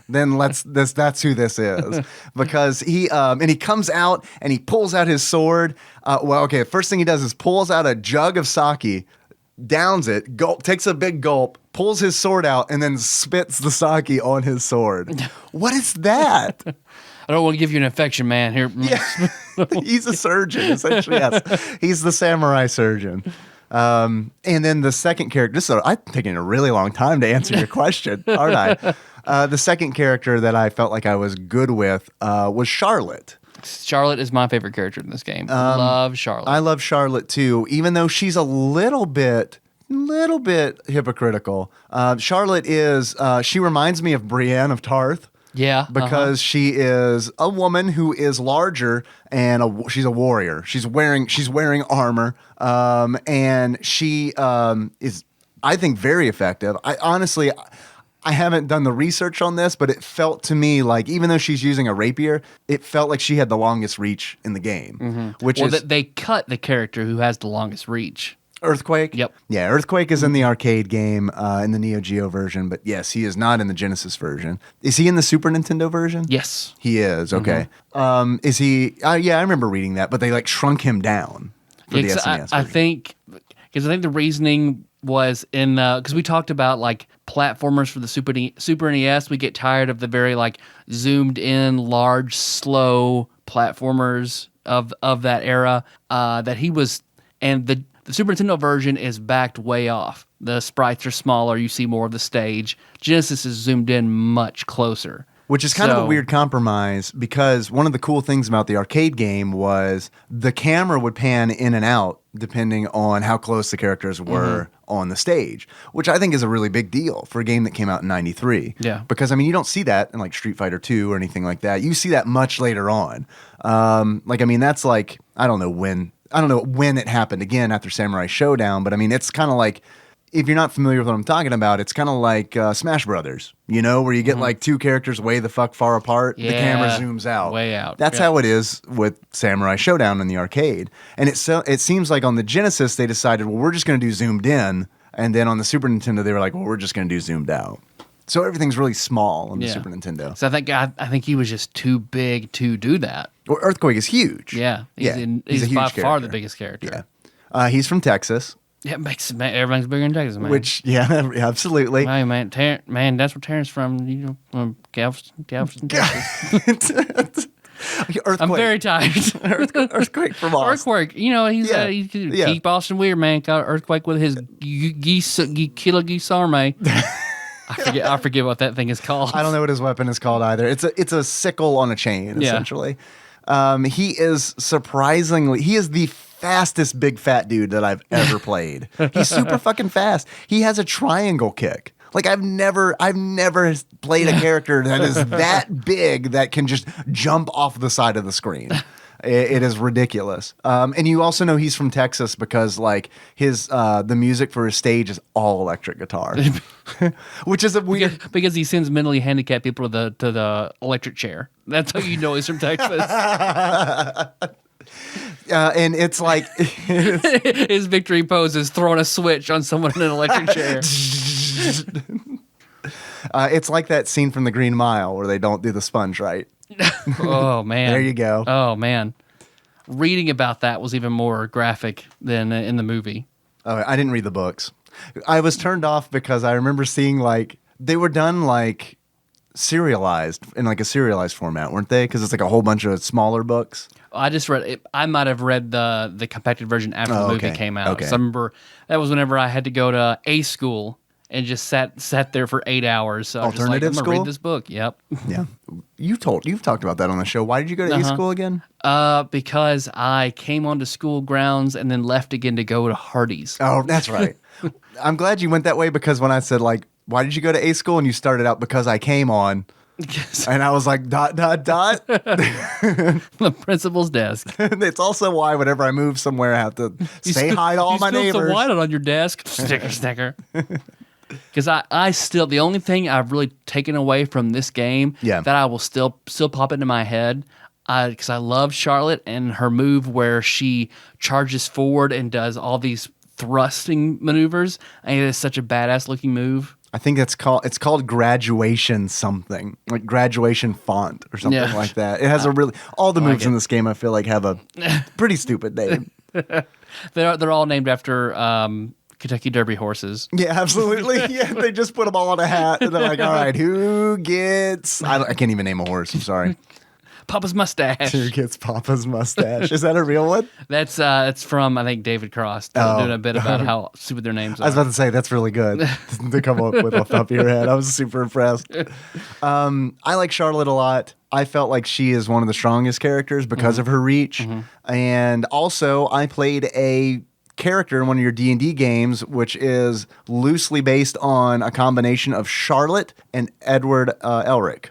Then that's who this is, because he comes out and he pulls out his sword. First thing he does is pulls out a jug of sake, downs it, takes a big gulp, pulls his sword out, and then spits the sake on his sword. What is that? I don't want to give you an infection, man. Here, yeah. He's a surgeon, essentially. Yes, he's the samurai surgeon. And then the second character. I'm taking a really long time to answer your question, aren't I? The second character that I felt like I was good with was Charlotte. Charlotte is my favorite character in this game. Love Charlotte. I love Charlotte too, even though she's a little bit hypocritical. Charlotte is. She reminds me of Brienne of Tarth. Yeah, because she is a woman who is larger and she's a warrior. She's wearing armor, and she is, I think, very effective. I haven't done the research on this, but it felt to me like even though she's using a rapier, it felt like she had the longest reach in the game. Mm-hmm. They cut the character who has the longest reach. Earthquake? Yep. Yeah, Earthquake is in the arcade game, in the Neo Geo version, but yes, he is not in the Genesis version. Is he in the Super Nintendo version? Yes. He is, okay. Mm-hmm. Is he, yeah, I remember reading that, but they like shrunk him down for the SNES version. I think the reasoning was in, because we talked about like platformers for the Super NES, we get tired of the very like zoomed in, large, slow platformers of that era, that he was, and the Super Nintendo version is backed way off. The sprites are smaller. You see more of the stage. Genesis is zoomed in much closer. Which is kind of a weird compromise, because one of the cool things about the arcade game was the camera would pan in and out depending on how close the characters were on the stage, which I think is a really big deal for a game that came out in 93. Yeah. Because, I mean, you don't see that in like Street Fighter 2 or anything like that. You see that much later on. That's like, I don't know when it happened again after Samurai Shodown, but I mean, it's kind of like, if you're not familiar with what I'm talking about, it's kind of like Smash Brothers, where you get like two characters way the fuck far apart, the camera zooms out. Way out. That's how it is with Samurai Shodown in the arcade. And it seems like on the Genesis, they decided, well, we're just going to do zoomed in. And then on the Super Nintendo, they were like, well, we're just going to do zoomed out. So everything's really small on the Super Nintendo. So I think he was just too big to do that. Well, Earthquake is huge. Yeah. He's huge by character. far the biggest character. Yeah. He's from Texas. Yeah, everything's bigger in Texas, man. Which, yeah, absolutely. Hey, man, that's where Terrence from, from Galveston, Texas. Earthquake. I'm very tired. Earthquake from Austin. Earthquake, he's keep Austin weird, man. Got Earthquake with his kilo geese arm. I forget what that thing is called. I don't know what his weapon is called either. It's a sickle on a chain, essentially. He is the fastest big fat dude that I've ever played. He's super fucking fast. He has a triangle kick. Like I've never played a character that is that big that can just jump off the side of the screen. It is ridiculous. And you also know he's from Texas because like the music for his stage is all electric guitar, which is a weird because he sends mentally handicapped people to the electric chair. That's how you know he's from Texas. And it's like his victory pose is throwing a switch on someone in an electric chair. It's like that scene from The Green Mile where they don't do the sponge right. Oh, man. There you go. Oh, man. Reading about that was even more graphic than in the movie. Oh, I didn't read the books. I was turned off because I remember seeing like they were done like serialized in like a serialized format, weren't they? Because it's like a whole bunch of smaller books. I just read it. I might have read the compacted version after the movie came out. Okay. So I remember that was whenever I had to go to A school and just sat there for 8 hours. So I was just like, I'm gonna read this book. Yep. Yeah. You've talked about that on the show. Why did you go to A school again? Because I came onto school grounds and then left again to go to Hardee's. Oh, that's right. I'm glad you went that way because when I said like, why did you go to A school? And you started out because I came on. And I was like, ... The principal's desk. It's also why whenever I move somewhere, I have to say hi to all my neighbors. You spilled some wine on your desk. Sticker. Because I still, the only thing I've really taken away from this game that I will still pop into my head, because I love Charlotte and her move where she charges forward and does all these thrusting maneuvers. I think it's such a badass looking move. I think it's called graduation something, like graduation font or something like that. It has all the moves in this game I feel like have a pretty stupid name. They're all named after Kentucky Derby horses. Yeah, absolutely. Yeah, they just put them all on a hat and they're like, all right, who gets... I can't even name a horse. I'm sorry. Papa's mustache. Who gets Papa's mustache? Is that a real one? That's from, I think, David Cross. Doing a bit about how stupid their names are. I was about to say, that's really good to come up with off the top of your head. I was super impressed. I like Charlotte a lot. I felt like she is one of the strongest characters because of her reach. And also, I played a character in one of your D&D games, which is loosely based on a combination of Charlotte and Edward Elric.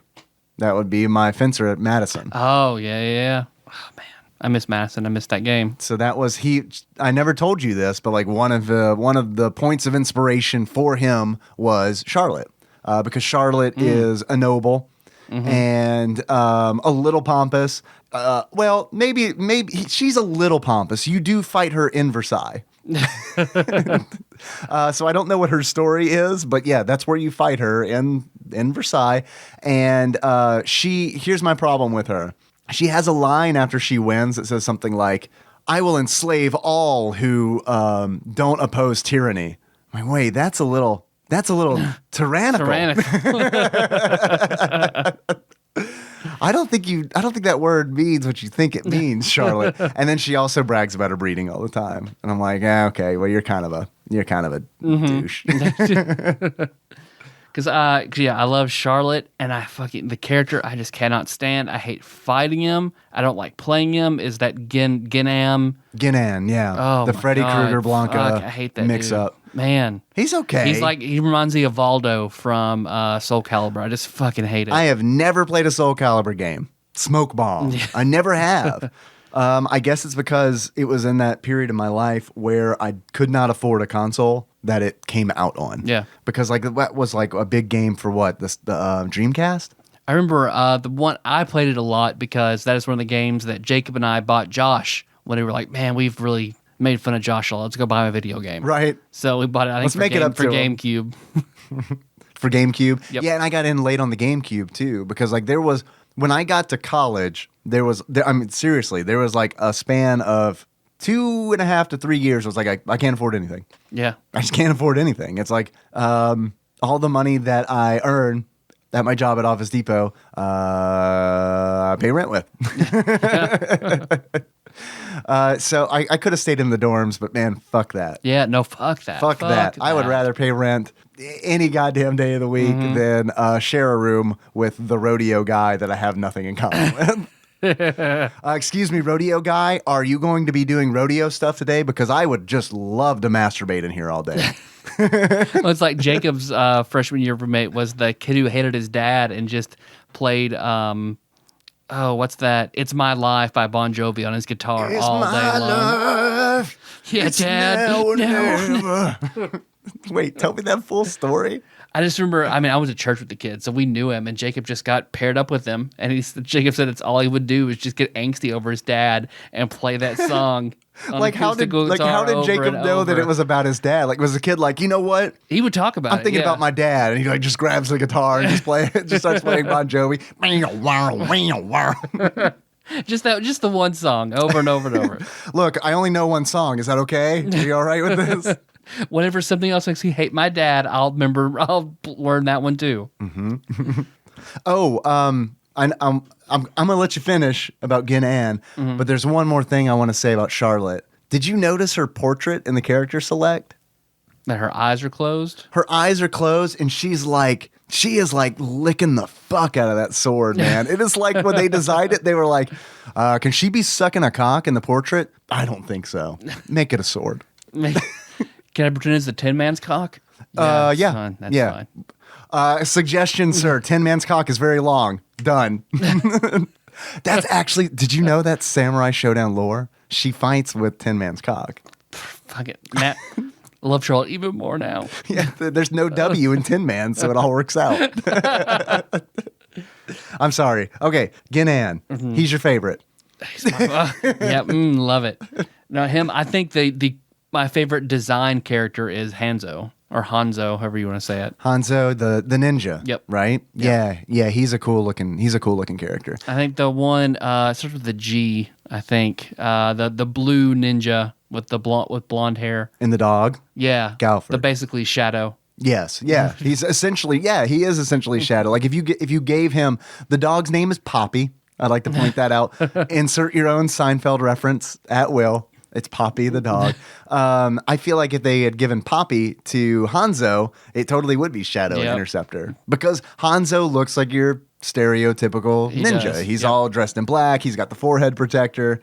That would be my fencer at Madison. Oh, yeah. Oh, man. I miss Madison. I miss that game. So that was I never told you this, but like one of the points of inspiration for him was Charlotte, because Charlotte is a noble and a little pompous. Well, maybe she's a little pompous. You do fight her in Versailles. So I don't know what her story is, but yeah, that's where you fight her in Versailles. And here's my problem with her. She has a line after she wins that says something like, "I will enslave all who don't oppose tyranny." I'm like, wait, that's a little tyrannical. I don't think that word means what you think it means, Charlotte. And then she also brags about her breeding all the time. And I'm like, okay, well, you're kind of a douche. Because I love Charlotte, and the character I just cannot stand. I hate fighting him. I don't like playing him. Is that Genan, yeah. Oh, the Freddy Krueger Blanca I hate that mix dude. up. Man, he's okay. He reminds me of Valdo from Soul Calibur. I just fucking hate it. I have never played a Soul Calibur game. Smoke bomb. I never have. I guess it's because it was in that period of my life where I could not afford a console that it came out on. Yeah. Because like that was like a big game for what? The Dreamcast? I remember the one I played it a lot because that is one of the games that Jacob and I bought Josh when we were like, man, we've really made fun of Josh a lot. Let's go buy a video game. Right. So we bought it, I think, for GameCube. For GameCube? Yep. Yeah, and I got in late on the GameCube too because like when I got to college, there was like a span of 2.5 to 3 years. I was like, I can't afford anything. Yeah. I just can't afford anything. It's like all the money that I earn at my job at Office Depot, I pay rent with. So I could have stayed in the dorms, but man, fuck that. Yeah, no, fuck that. Fuck that. I would rather pay rent any goddamn day of the week than share a room with the rodeo guy that I have nothing in common with. Excuse me, rodeo guy, are you going to be doing rodeo stuff today? Because I would just love to masturbate in here all day. Well, it's like Jacob's freshman year roommate was the kid who hated his dad and just played what's that? It's My Life by Bon Jovi on his guitar all day long. Life. Yeah, it's Dad. Never. Wait, tell me that full story. I just remember, I was at church with the kids, so we knew him, and Jacob just got paired up with him, and Jacob said it's all he would do is just get angsty over his dad and play that song. Like how did Jacob know that it was about his dad? Like was the kid like, you know what? He would talk about I'm thinking about my dad, and he like just grabs the guitar and just starts playing Bon Jovi. Just the one song over and over and over. Look, I only know one song. Is that okay? Are you all right with this? Whenever something else makes me hate my dad, I'll learn that one too. Mm-hmm. I'm gonna let you finish about Genan, but there's one more thing I want to say about Charlotte. Did you notice her portrait in the character select? That her eyes are closed? Her eyes are closed, and she is like licking the fuck out of that sword, man. It is like when they designed it, they were like, can she be sucking a cock in the portrait? I don't think so. Make it a sword. Can I pretend it's a Tin Man's cock? Yeah. Fine. That's fine. Suggestion, sir. Tin Man's cock is very long. Done. That's actually, did you know that Samurai Shodown lore? She fights with Tin Man's cock. Fuck it. Matt, I love Charlotte even more now. Yeah, there's no W in Tin Man, so it all works out. I'm sorry. Okay, Ginan. Mm-hmm. He's your favorite. Love it. Now him, I think my favorite design character is Hanzo. Or Hanzo, however you want to say it. Hanzo, the ninja. Yep. Right? Yep. Yeah. He's a cool looking character. I think the one starts with the G. I think the blue ninja with blonde hair And the dog. Yeah, Galford. The basically Shadow. Yes. Yeah. He's essentially. Yeah. He is essentially Shadow. Like if you gave him the dog's name is Poppy. I'd like to point that out. Insert your own Seinfeld reference at will. It's Poppy the dog. I feel like if they had given Poppy to Hanzo, it totally would be Shadow Interceptor. Because Hanzo looks like your stereotypical ninja. Does. He's all dressed in black. He's got the forehead protector.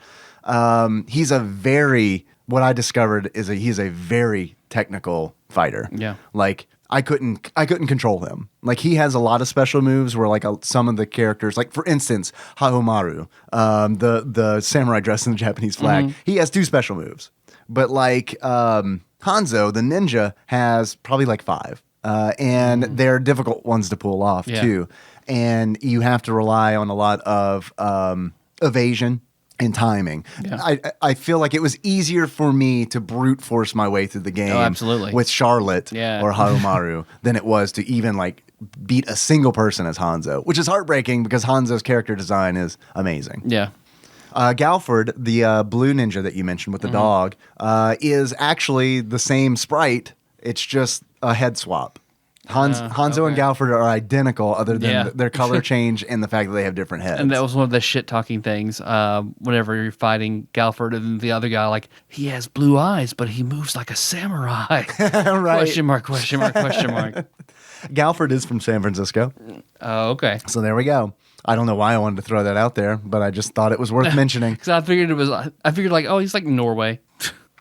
He's what I discovered is he's a very technical fighter. Yeah. Like I couldn't control him. Like he has a lot of special moves where like some of the characters, like for instance, Haomaru, the samurai dressed in the Japanese flag, he has 2 special moves. But like Hanzo, the ninja, has probably like 5. And they're difficult ones to pull off too. And you have to rely on a lot of evasion and timing. Yeah. I feel like it was easier for me to brute force my way through the game with Charlotte or Haomaru than it was to even like beat a single person as Hanzo, which is heartbreaking because Hanzo's character design is amazing. Yeah. Galford, the blue ninja that you mentioned with the dog, is actually the same sprite. It's just a head swap. Hanzo and Galford are identical other than their color change and the fact that they have different heads. And that was one of the shit-talking things whenever you're fighting Galford and the other guy, like, he has blue eyes, but he moves like a samurai. Right. Question mark. Galford is from San Francisco. Oh, okay. So there we go. I don't know why I wanted to throw that out there, but I just thought it was worth mentioning. Because I figured like, oh, he's like Norway.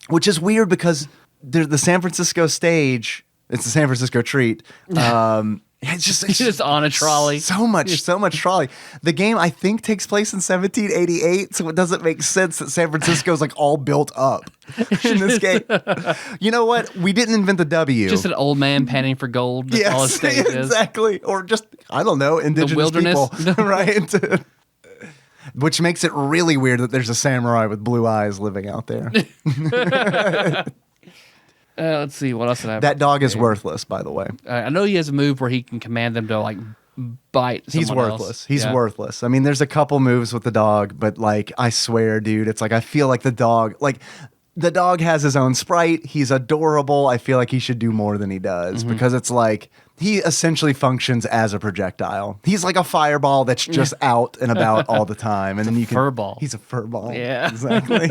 Which is weird because the San Francisco stage... It's the San Francisco treat. It's just on a trolley. So much trolley. The game, I think, takes place in 1788, so it doesn't make sense that San Francisco is like all built up in this game. You know what? We didn't invent the W. Just an old man panning for gold. That's all his stage is. Exactly. Or just, I don't know, indigenous people. Right? Which makes it really weird that there's a samurai with blue eyes living out there. Let's see, what else did I have? That dog is worthless, by the way. I know he has a move where he can command them to like bite someone He's worthless. He's worthless. I mean, there's a couple moves with the dog, but like, I swear, dude, it's like, I feel like the dog has his own sprite. He's adorable. I feel like he should do more than he does because it's like, he essentially functions as a projectile. He's like a fireball that's just out and about all the time. And then you can furball. He's a furball. Yeah. Exactly.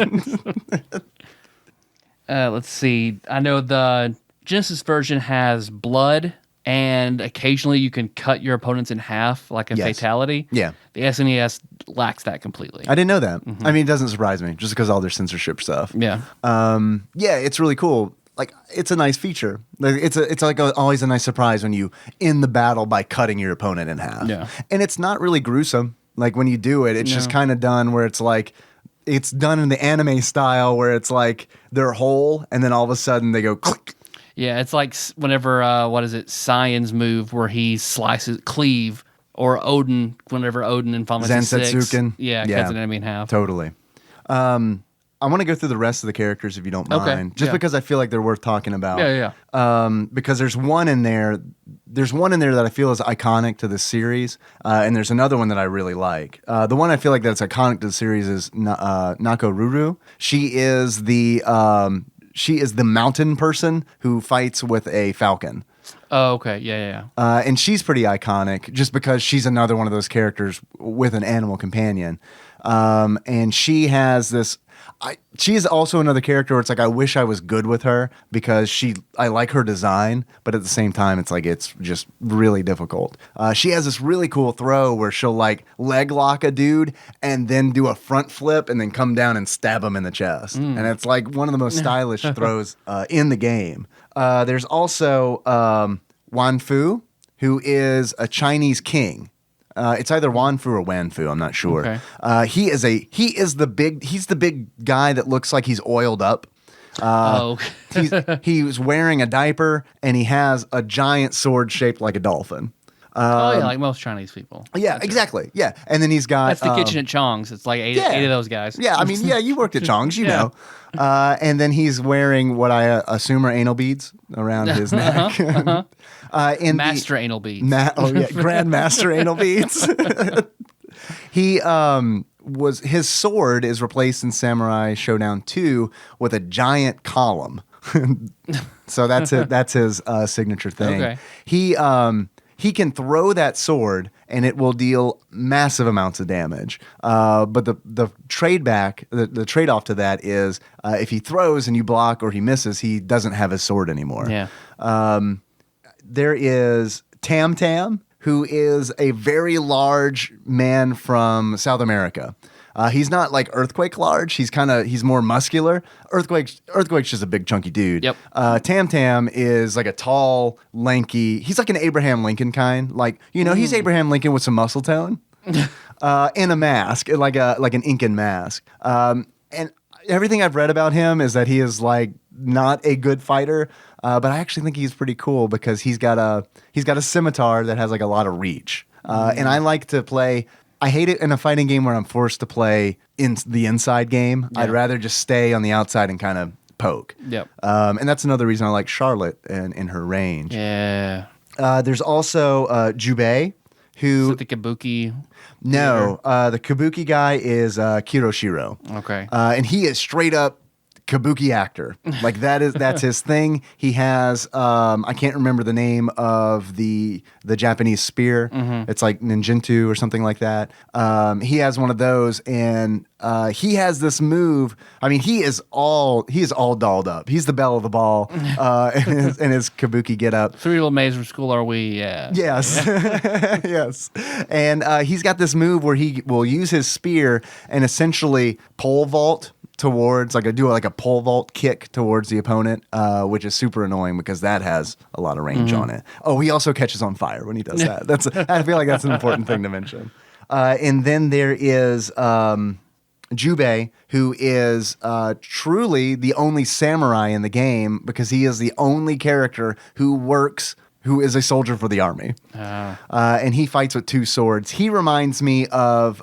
Let's see. I know the Genesis version has blood, and occasionally you can cut your opponents in half, like a fatality. Yeah. The SNES lacks that completely. I didn't know that. I mean, it doesn't surprise me, just because of all their censorship stuff. Yeah. It's really cool. Like, it's a nice feature. Like, it's like always a nice surprise when you end the battle by cutting your opponent in half. Yeah. And it's not really gruesome. Like, when you do it, it's just kind of done where it's like, it's done in the anime style where it's like they're whole and then all of a sudden they go click. Yeah, it's like whenever, Saiyan's move where he slices, cleave, or Odin, whenever Odin in Final Fantasy VI. Zensetsuken. Cuts an enemy in half. Totally. I want to go through the rest of the characters if you don't mind. Just because I feel like they're worth talking about. Yeah. Because there's one in there that I feel is iconic to this series, and there's another one that I really like. The one I feel like that's iconic to the series is Nakoruru. She is the mountain person who fights with a falcon. Oh, okay. Yeah. And she's pretty iconic just because she's another one of those characters with an animal companion. And she has this... She is also another character where it's like I wish I was good with her because I like her design, but at the same time it's like it's just really difficult. She has this really cool throw where she'll like leg lock a dude and then do a front flip and then come down and stab him in the chest, and it's like one of the most stylish throws in the game. There's also Wan Fu, who is a Chinese king. It's either Wan Fu or Wan Fu. I'm not sure. Okay. He's the big guy that looks like he's oiled up. He's wearing a diaper and he has a giant sword shaped like a dolphin. Like most Chinese people. Yeah, exactly. Yeah, and then he's got that's the kitchen at Chong's. It's like eight of those guys. Yeah, I mean, you worked at Chong's, you know. And then he's wearing what I assume are anal beeds around his neck. Master anal beads. Grandmaster anal beads. His sword is replaced in Samurai Shodown 2 with a giant column. So that's his signature thing. Okay. He can throw that sword and it will deal massive amounts of damage. But the trade-off to that is if he throws and you block or he misses, he doesn't have his sword anymore. Yeah. There is Tam Tam, who is a very large man from South America. He's not like Earthquake large. He's more muscular. Earthquake's just a big chunky dude. Yep. Tam Tam is like a tall, lanky. He's like an Abraham Lincoln kind. Like he's Abraham Lincoln with some muscle tone, and a mask, like an Incan mask. And everything I've read about him is that he is like not a good fighter. But I actually think he's pretty cool because he's got a scimitar that has like a lot of reach. And I like to play. I hate it in a fighting game where I'm forced to play in the inside game. Yeah. I'd rather just stay on the outside and kind of poke. Yep. And that's another reason I like Charlotte and in her range. Yeah. There's also Jubei, who... Is it the Kabuki? No. The Kabuki guy is Kiroshiro. Okay. And he is straight up Kabuki actor. Like that's his thing. He has I can't remember the name of the Japanese spear. Mm-hmm. It's like ninjutsu or something like that. He has one of those, and he has this move. I mean, he is all dolled up. He's the belle of the ball in his Kabuki getup. Three little maids from school, are we? Yeah. Yes. Yes. And he's got this move where he will use his spear and essentially pole vault towards do a pole vault kick towards the opponent, which is super annoying because that has a lot of range on it. Oh, he also catches on fire when he does that. I feel like that's an important thing to mention. And then there is Jubei, who is truly the only samurai in the game because he is the only character who is a soldier for the army. And he fights with two swords. He reminds me of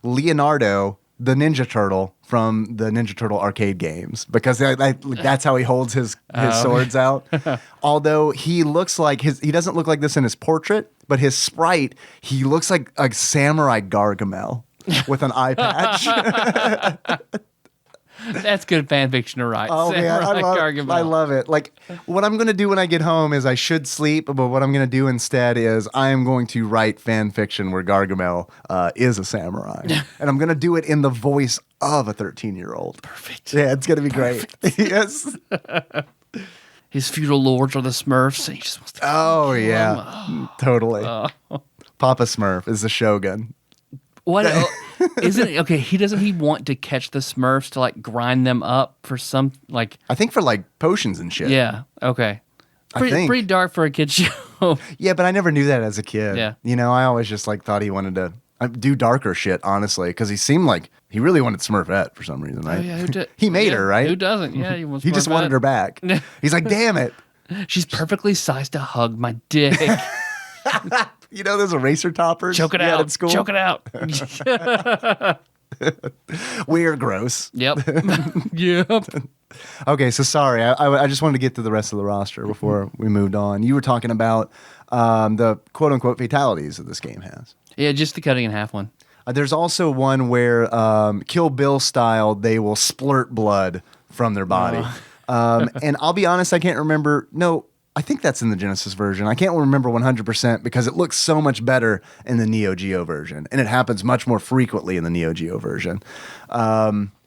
Leonardo, the Ninja Turtle from the Ninja Turtle arcade games, because that's how he holds his swords out. Although he doesn't look like this in his portrait, but his sprite, he looks like a samurai Gargamel with an eye patch. That's good fan fiction to write. Oh man, I love it. Like, what I'm going to do when I get home is I should sleep, but what I'm going to do instead is I am going to write fan fiction where Gargamel is a samurai, and I'm going to do it in the voice of a 13-year-old. Perfect. Yeah, it's going to be great. Yes. His feudal lords are the Smurfs, and he just wants to. Oh yeah, totally. Papa Smurf is the shogun. What isn't it? Okay, he want to catch the Smurfs to grind them up for some I think for potions and shit. Yeah. Okay. Pretty dark for a kid's show. Yeah, but I never knew that as a kid. Yeah. I always just thought he wanted to do darker shit, honestly, because he seemed like he really wanted Smurfette for some reason, right? Oh, yeah, he made her, right? Who doesn't? Yeah, he just wanted her back. He's like, damn it. She's perfectly sized to hug my dick. Those eraser toppers. Choke it out. At school? Choke it out. We're gross. Yep. Yep. Okay, so sorry. I just wanted to get to the rest of the roster before we moved on. You were talking about the quote-unquote fatalities that this game has. Yeah, just the cutting in half one. There's also one where Kill Bill style, they will splurt blood from their body. And I'll be honest, I can't remember. No, I think that's in the Genesis version. I can't remember 100% because it looks so much better in the Neo Geo version, and it happens much more frequently in the Neo Geo version.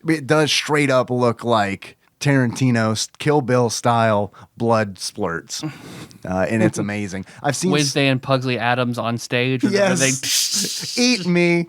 It does straight up look like Tarantino's Kill Bill style blood splurts, and it's amazing. I've seen Wednesday and Pugsley Adams on stage. Yes, eat me.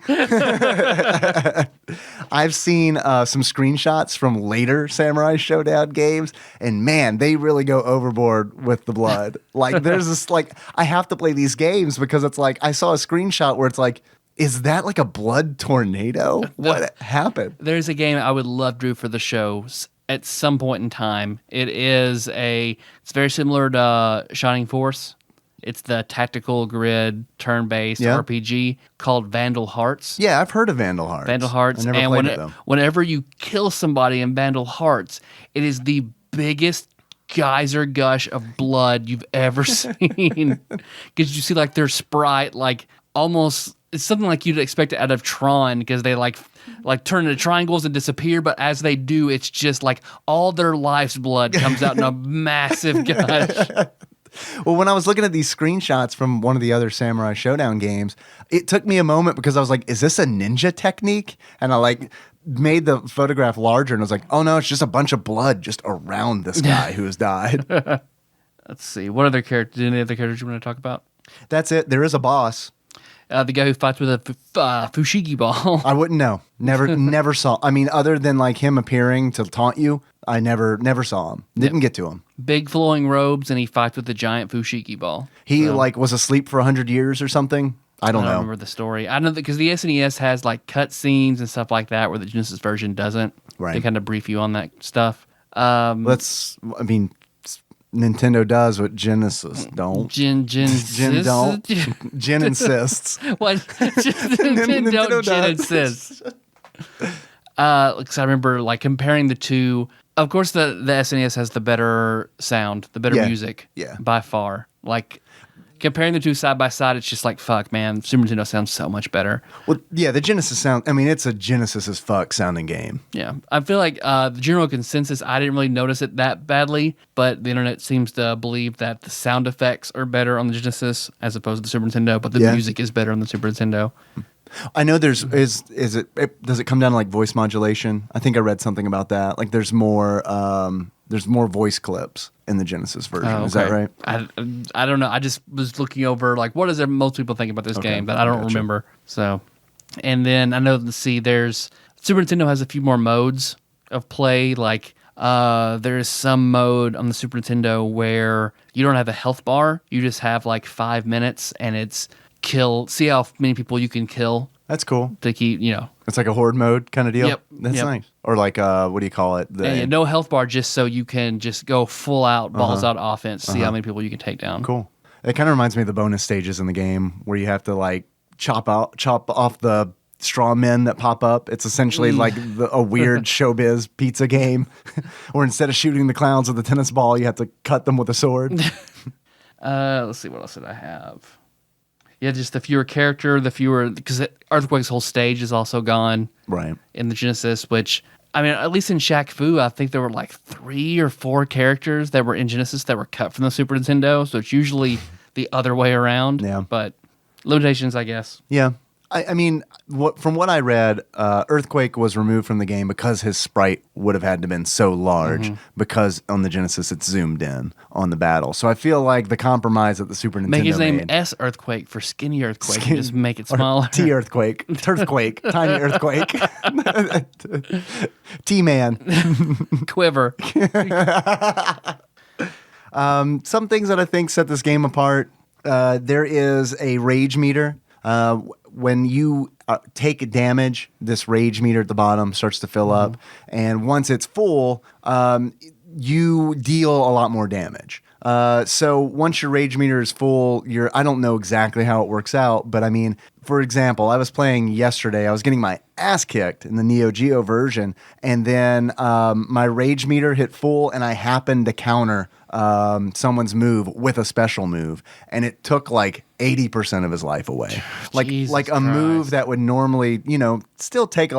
I've seen some screenshots from later Samurai Shodown games, and man, they really go overboard with the blood. Like, there's this I have to play these games because it's like I saw a screenshot where it's like, is that like a blood tornado? What happened? There's a game I would love to do for the show at some point in time. It's very similar to Shining Force. It's the tactical grid turn-based RPG called Vandal Hearts. Yeah, I've heard of Vandal Hearts. Vandal Hearts. I never played it, though. Whenever you kill somebody in Vandal Hearts, it is the biggest geyser gush of blood you've ever seen. Because you see like their sprite almost... It's something like you'd expect it out of Tron because they like turn into triangles and disappear, but as they do, it's just like all their life's blood comes out in a massive gush. Well, when I was looking at these screenshots from one of the other Samurai Shodown games, it took me a moment because I was like, is this a ninja technique? And I made the photograph larger and I was like, oh no, it's just a bunch of blood just around this guy who has died. Let's see. What other characters? Any other characters you want to talk about? That's it. There is a boss. The guy who fights with a fushigi ball. I wouldn't know. Never saw. I mean, other than him appearing to taunt you, I never saw him. Didn't get to him. Big flowing robes, and he fights with the giant fushigi ball. He was asleep for 100 years or something. I don't know. Remember the story. I know because the SNES has cut scenes and stuff like that, where the Genesis version doesn't. Right. They kind of brief you on that stuff. Nintendo does what Genesis don't. Gen don't. Gen insists. What? Nintendo Gen insists. Because I remember comparing the two. Of course, the SNES has the better sound, the better music, by far. Comparing the two side by side, it's just fuck, man. Super Nintendo sounds so much better. Well, yeah, the Genesis sound. I mean, it's a Genesis as fuck sounding game. Yeah, I feel like the general consensus, I didn't really notice it that badly, but the internet seems to believe that the sound effects are better on the Genesis as opposed to the Super Nintendo, but the music is better on the Super Nintendo. I know does it come down to voice modulation? I think I read something about that. There's more voice clips in the Genesis version. Oh, okay. Is that right? I don't know. I just was looking over what does most people think about this game that I don't remember. So, and then I know there's Super Nintendo has a few more modes of play. There's some mode on the Super Nintendo where you don't have a health bar. You just have 5 minutes, and it's see how many people you can kill. That's cool. To keep, It's like a horde mode kind of deal. Yep. That's nice. Or what do you call it? No health bar, just so you can just go full out, balls out offense, see how many people you can take down. Cool. It kind of reminds me of the bonus stages in the game where you have to chop off the straw men that pop up. It's essentially a weird showbiz pizza game where instead of shooting the clowns with a tennis ball, you have to cut them with a sword. Let's see, what else did I have? Yeah, just the fewer character, because Earthquake's whole stage is also gone. Right. In the Genesis, which, I mean, at least in Shaq Fu, I think there were 3 or 4 characters that were in Genesis that were cut from the Super Nintendo, so it's usually the other way around. Yeah. But limitations, I guess. Yeah. I mean, from what I read, Earthquake was removed from the game because his sprite would have had to been so large because on the Genesis it's zoomed in on the battle. So I feel like the compromise that the Super Nintendo Make his name made, S Earthquake for Skinny Earthquake and just make it smaller. T Earthquake, Turfquake, Tiny Earthquake, T-Man, Quiver. Some things that I think set this game apart. There is a rage meter. When you take damage, this rage meter at the bottom starts to fill up. And once it's full, you deal a lot more damage. So once your rage meter is full, I don't know exactly how it works out, but I mean, for example, I was playing yesterday, I was getting my ass kicked in the Neo Geo version, and then my rage meter hit full, and I happened to counter someone's move with a special move, and it took 80% of his life away. Like a move that would normally, still take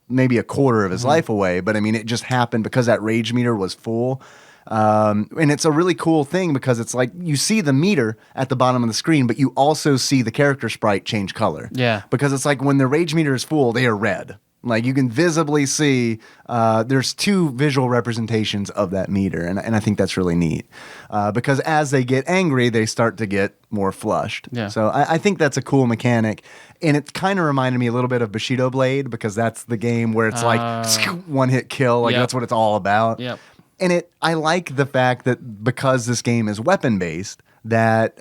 maybe a quarter of his life away, but I mean, it just happened because that rage meter was full. And it's a really cool thing because it's you see the meter at the bottom of the screen, but you also see the character sprite change color. Yeah. Because it's when the rage meter is full, they are red. Like you can visibly see there's 2 visual representations of that meter. And I think that's really neat because as they get angry, they start to get more flushed. Yeah. So I think that's a cool mechanic. And it kind of reminded me a little bit of Bushido Blade because that's the game where it's like one hit kill. Like that's what it's all about. Yep. And I like the fact that because this game is weapon based, that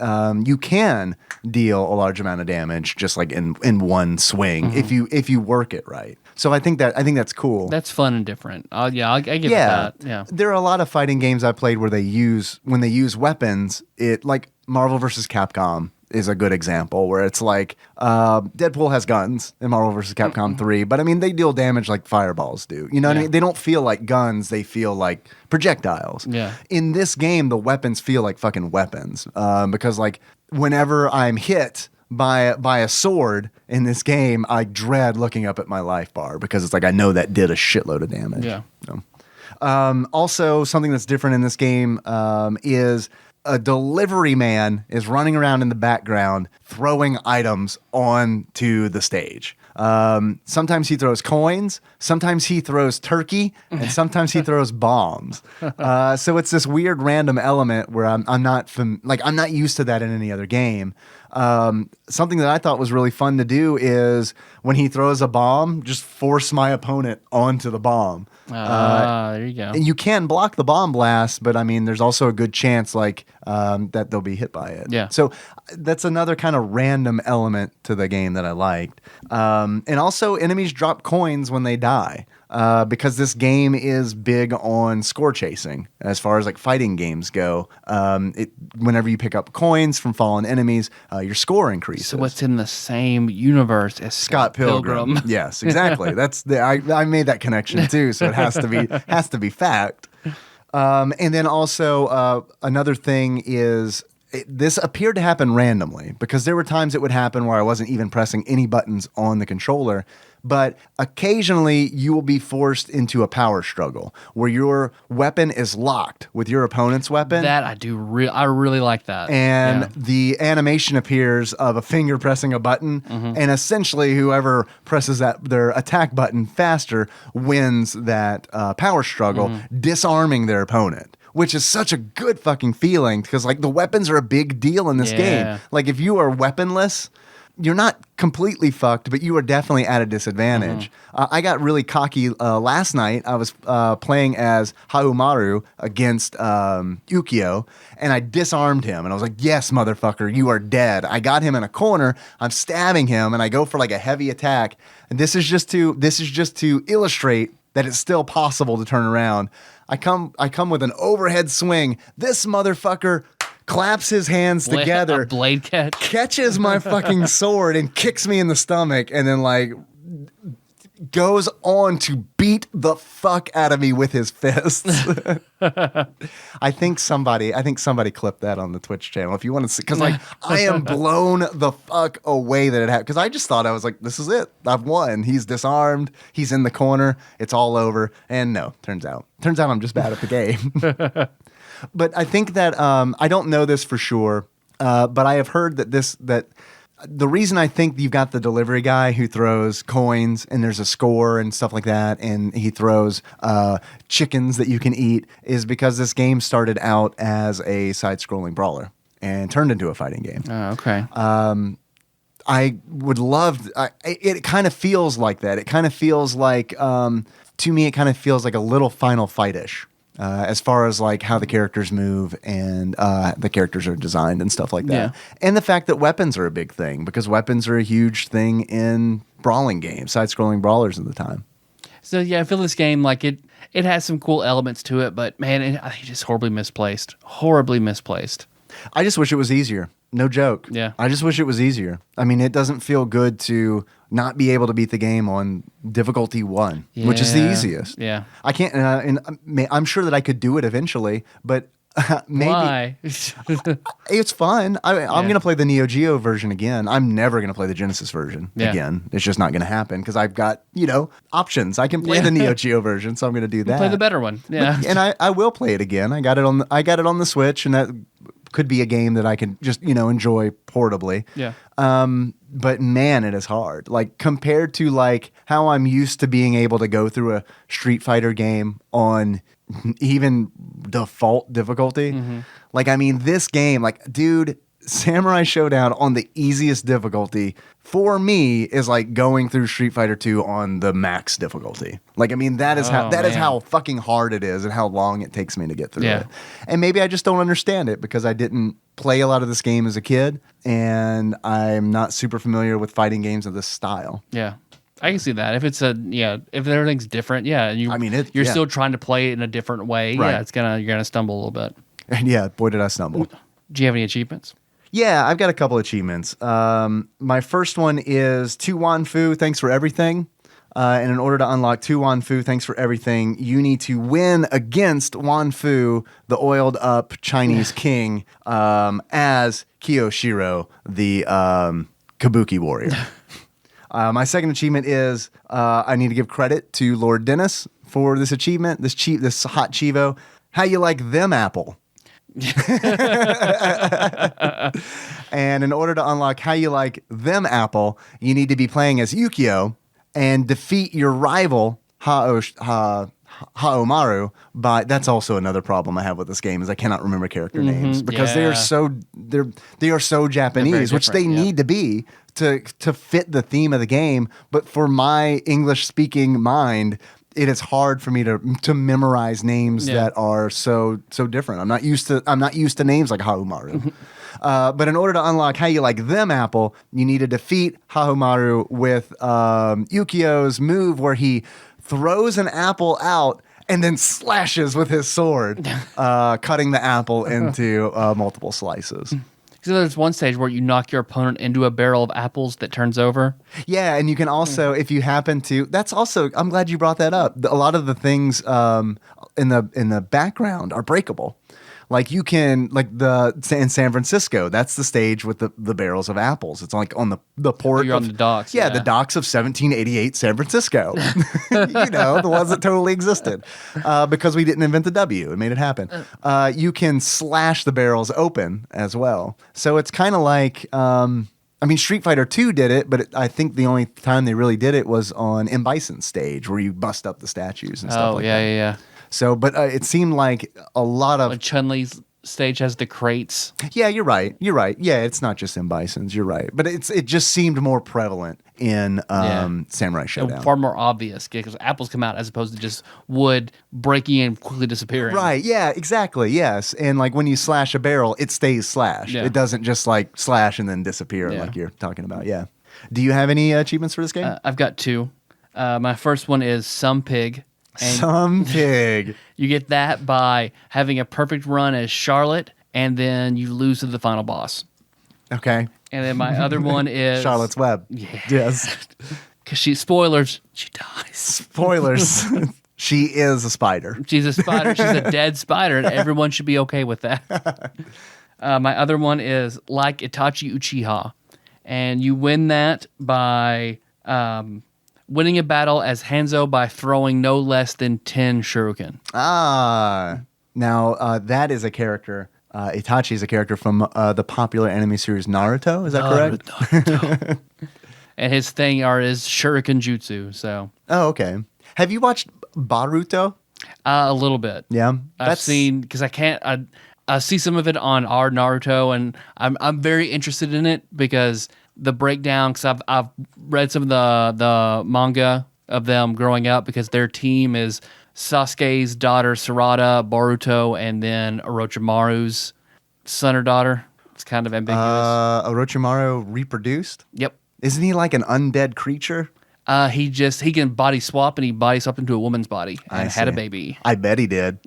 you can deal a large amount of damage just like in one swing if you work it right. So I think that's cool. That's fun and different. I give it that. Yeah. There are a lot of fighting games I played where when they use weapons, it like Marvel vs. Capcom is a good example where it's like Deadpool has guns in Marvel vs. Capcom 3, but I mean they deal damage like fireballs do. You know what I mean? They don't feel like guns, they feel like projectiles. Yeah. In this game, the weapons feel like fucking weapons because like whenever I'm hit by a sword in this game, I dread looking up at my life bar because it's like I know that did a shitload of damage. Yeah. So, also, something that's different in this game is a delivery man is running around in the background throwing items onto the stage. Sometimes he throws coins, sometimes he throws turkey, and sometimes he throws bombs. So it's this weird random element where I'm not used to that in any other game. Something that I thought was really fun to do is when he throws a bomb, just force my opponent onto the bomb. There you go. And you can block the bomb blast, but I mean, there's also a good chance that they'll be hit by it. Yeah. So that's another kind of random element to the game that I liked. And also, enemies drop coins when they die. Because this game is big on score chasing as far as like fighting games go. Whenever you pick up coins from fallen enemies, your score increases. So what's in the same universe as Scott Pilgrim? Yes, exactly. I made that connection too, so it has to be fact. And then also another thing is this appeared to happen randomly because there were times it would happen where I wasn't even pressing any buttons on the controller. But occasionally you will be forced into a power struggle where your weapon is locked with your opponent's weapon. That I do. I really like that. And the animation appears of a finger pressing a button, and essentially whoever presses their attack button faster wins that power struggle, disarming their opponent. Which is such a good fucking feeling because like the weapons are a big deal in this game. Like if you are weaponless, you're not completely fucked, but you are definitely at a disadvantage. I got really cocky last night. I was playing as Harumaru against Ukyo, and I disarmed him. And I was like, yes, motherfucker, you are dead. I got him in a corner. I'm stabbing him, and I go for like a heavy attack. And this is just to illustrate that it's still possible to turn around. I come with an overhead swing. This motherfucker claps his hands together, a blade catch, catches my fucking sword and kicks me in the stomach, and then like goes on to beat the fuck out of me with his fists. I think somebody clipped that on the Twitch channel if you want to see, because like I am blown the fuck away that it happened, because I just thought, I was like, this is it, I've won, he's disarmed, he's in the corner, it's all over. And no, turns out I'm just bad at the game. But I think that I don't know this for sure, but I have heard that the reason I think you've got the delivery guy who throws coins and there's a score and stuff like that, and he throws chickens that you can eat, is because this game started out as a side-scrolling brawler and turned into a fighting game. Oh, okay. I would love. It kind of feels like that. It kind of feels like, to me, it kind of feels like a little Final Fight-ish. As far as like how the characters move and the characters are designed and stuff like that. Yeah. And the fact that weapons are a big thing, because weapons are a huge thing in brawling games, side-scrolling brawlers at the time. So yeah, I feel this game, like it has some cool elements to it, but man, I think it's just horribly misplaced. I just wish it was easier. No joke. Yeah. I just wish it was easier. I mean, it doesn't feel good to not be able to beat the game on difficulty 1, which is the easiest. Yeah. I can't, and I'm sure that I could do it eventually, but maybe. Why? It's fun. I'm going to play the Neo Geo version again. I'm never going to play the Genesis version again. It's just not going to happen because I've got, options. I can play the Neo Geo version, so I'm going to do that. Play the better one. Yeah. And I will play it again. I got it on the Switch, and that could be a game that I can just, enjoy portably. Yeah. But man, it is hard. Like compared to like how I'm used to being able to go through a Street Fighter game on even default difficulty. Like, I mean, this game, like, dude, Samurai Shodown on the easiest difficulty for me is like going through Street Fighter 2 on the max difficulty. Like, I mean, that is how fucking hard it is and how long it takes me to get through it. And maybe I just don't understand it because I didn't play a lot of this game as a kid and I'm not super familiar with fighting games of this style. Yeah. I can see that. If it's if everything's different, and you're still trying to play it in a different way, right. you're gonna stumble a little bit. And yeah, boy did I stumble. Do you have any achievements? Yeah, I've got a couple achievements. My first one is Tu Wan Fu, thanks for everything. And in order to unlock Tu Wan Fu, thanks for everything, you need to win against Wan Fu, the oiled up Chinese king, as Kiyoshiro, the Kabuki warrior. My second achievement is I need to give credit to Lord Dennis for this achievement, this hot Chivo. How you like them, Apple? And in order to unlock How You Like Them Apple, you need to be playing as Yukio and defeat your rival Haomaru. But that's also another problem I have with this game is I cannot remember character names because they are so Japanese, which they need to be to fit the theme of the game. But for my English speaking mind, it is hard for me to memorize names that are so different. I'm not used to names like Haomaru. But in order to unlock How You Like Them Apple, you need to defeat Haomaru with Yukio's move where he throws an apple out and then slashes with his sword, cutting the apple into multiple slices. So there's one stage where you knock your opponent into a barrel of apples that turns over. Yeah, and you can also, if you happen to, that's also, I'm glad you brought that up. A lot of the things in the background are breakable. Like you can, in San Francisco, that's the stage with the barrels of apples. It's like on the port. You're on the docks. Yeah, the docks of 1788 San Francisco. The ones that totally existed. Because we didn't invent the W. It made it happen. You can slash the barrels open as well. So it's kind of like, Street Fighter 2 did it, but I think the only time they really did it was on M. Bison's stage where you bust up the statues and stuff like that. Yeah. So, but it seemed like a lot of... Like Chun-Li's stage has the crates. Yeah, you're right. Yeah, it's not just in Bison's. You're right. But it just seemed more prevalent in Samurai Shodown. And far more obvious because apples come out as opposed to just wood breaking and quickly disappearing. Right, yeah, exactly, yes. And like when you slash a barrel, it stays slashed. Yeah. It doesn't just like slash and then disappear like you're talking about, yeah. Do you have any achievements for this game? I've got two. My first one is Some Pig. Some Pig. You get that by having a perfect run as Charlotte, and then you lose to the final boss. Okay. And then my other one is... Charlotte's Web. Yeah. Yes. Because spoilers, she dies. Spoilers. She is a spider. She's a spider. She's a dead spider, and everyone should be okay with that. My other one is Like Itachi Uchiha. And you win that by... winning a battle as Hanzo by throwing no less than 10 shuriken. Now that is a character. Itachi is a character from the popular anime series Naruto. Is that correct? Naruto. And his thing is shuriken jutsu. So. Oh, okay. Have you watched Boruto? A little bit. Yeah, I've seen because I can't. I see some of it on our Naruto, and I'm very interested in it because. The breakdown, because I've read some of the manga of them growing up because their team is Sasuke's daughter Sarada, Boruto, and then Orochimaru's son or daughter. It's kind of ambiguous. Orochimaru reproduced? Yep. Isn't he like an undead creature? He can body swap, and he body swapped into a woman's body and had a baby. I bet he did.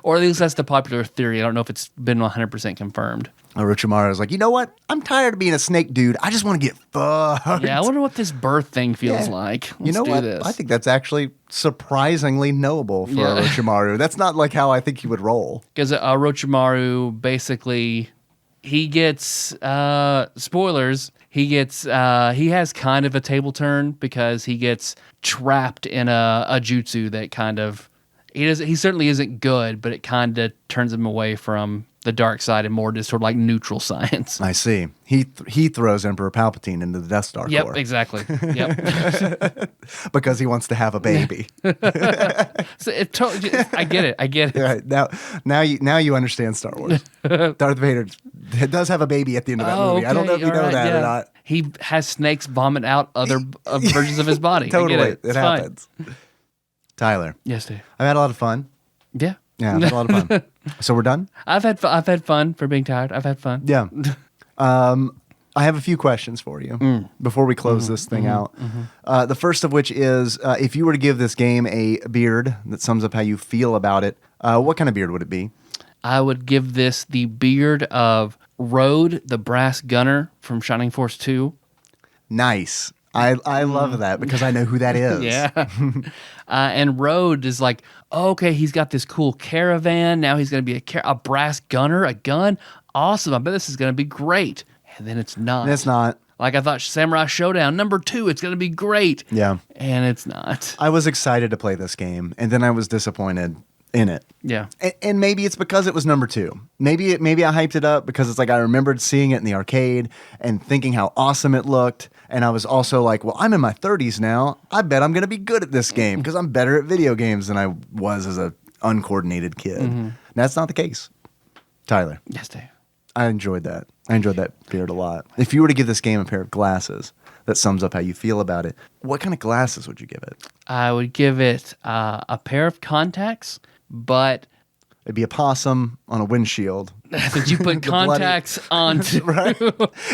Or at least that's the popular theory. I don't know if it's been 100% confirmed. Orochimaru is like, you know what? I'm tired of being a snake dude. I just want to get fucked. Yeah, I wonder what this birth thing feels like. Let's do this. I think that's actually surprisingly knowable for Orochimaru. That's not like how I think he would roll. Because Orochimaru basically, he gets, spoilers, he has kind of a table turn because he gets trapped in a jutsu that kind of, he certainly isn't good, but it kind of turns him away from the dark side and more just sort of like neutral science. I see. He throws Emperor Palpatine into the Death Star core. Yep, exactly. Yep. Because he wants to have a baby. So I get it. I get it. Right, now you understand Star Wars. Darth Vader does have a baby at the end of that movie. Okay, I don't know if you know that or not. He has snakes vomit out other versions of his body. Totally. It happens. Tyler. Yes, Dave. I've had a lot of fun. Yeah. Yeah, I've had a lot of fun. So we're done? I've had fun for being tired. I've had fun. Yeah. I have a few questions for you before we close this thing out. The first of which is, if you were to give this game a beard that sums up how you feel about it, what kind of beard would it be? I would give this the beard of Road, the brass gunner from Shining Force 2. Nice. I love that because I know who that is. Yeah. And Road is like, okay, he's got this cool caravan. Now he's going to be a brass gunner, a gun. Awesome. I bet this is going to be great. And then it's not. It's not. Like I thought Samurai Shodown, number 2, it's going to be great. Yeah. And it's not. I was excited to play this game, and then I was disappointed in it. Yeah. And maybe it's because it was number 2. Maybe I hyped it up because it's like I remembered seeing it in the arcade and thinking how awesome it looked. And I was also like, well, I'm in my 30s now. I bet I'm going to be good at this game because I'm better at video games than I was as an uncoordinated kid. That's not the case. Tyler. Yes, Dave. I enjoyed that. I enjoyed that beard a lot. If you were to give this game a pair of glasses that sums up how you feel about it, what kind of glasses would you give it? I would give it a pair of contacts, but... It'd be a possum on a windshield. Did you put contacts on? Right?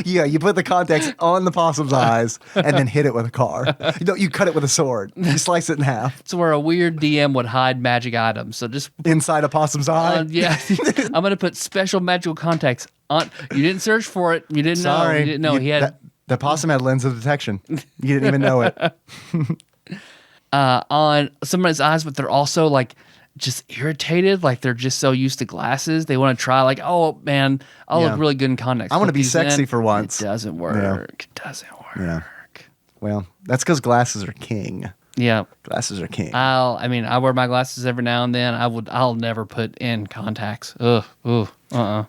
Yeah, you put the contacts on the possum's eyes and then hit it with a car. You cut it with a sword. You slice it in half. It's where a weird DM would hide magic items. So just inside a possum's eye. Yeah, I'm gonna put special magical contacts on. You didn't search for it. You didn't know. You didn't know he had. The possum had lens of detection. You didn't even know it. On somebody's eyes, but they're also like just irritated, like they're just so used to glasses. They want to try, like, oh man, I'll look really good in contacts. I want to be sexy for once. It doesn't work. Yeah. It doesn't work. Yeah. Well, that's because glasses are king. Yeah, glasses are king. I wear my glasses every now and then. I'll never put in contacts. I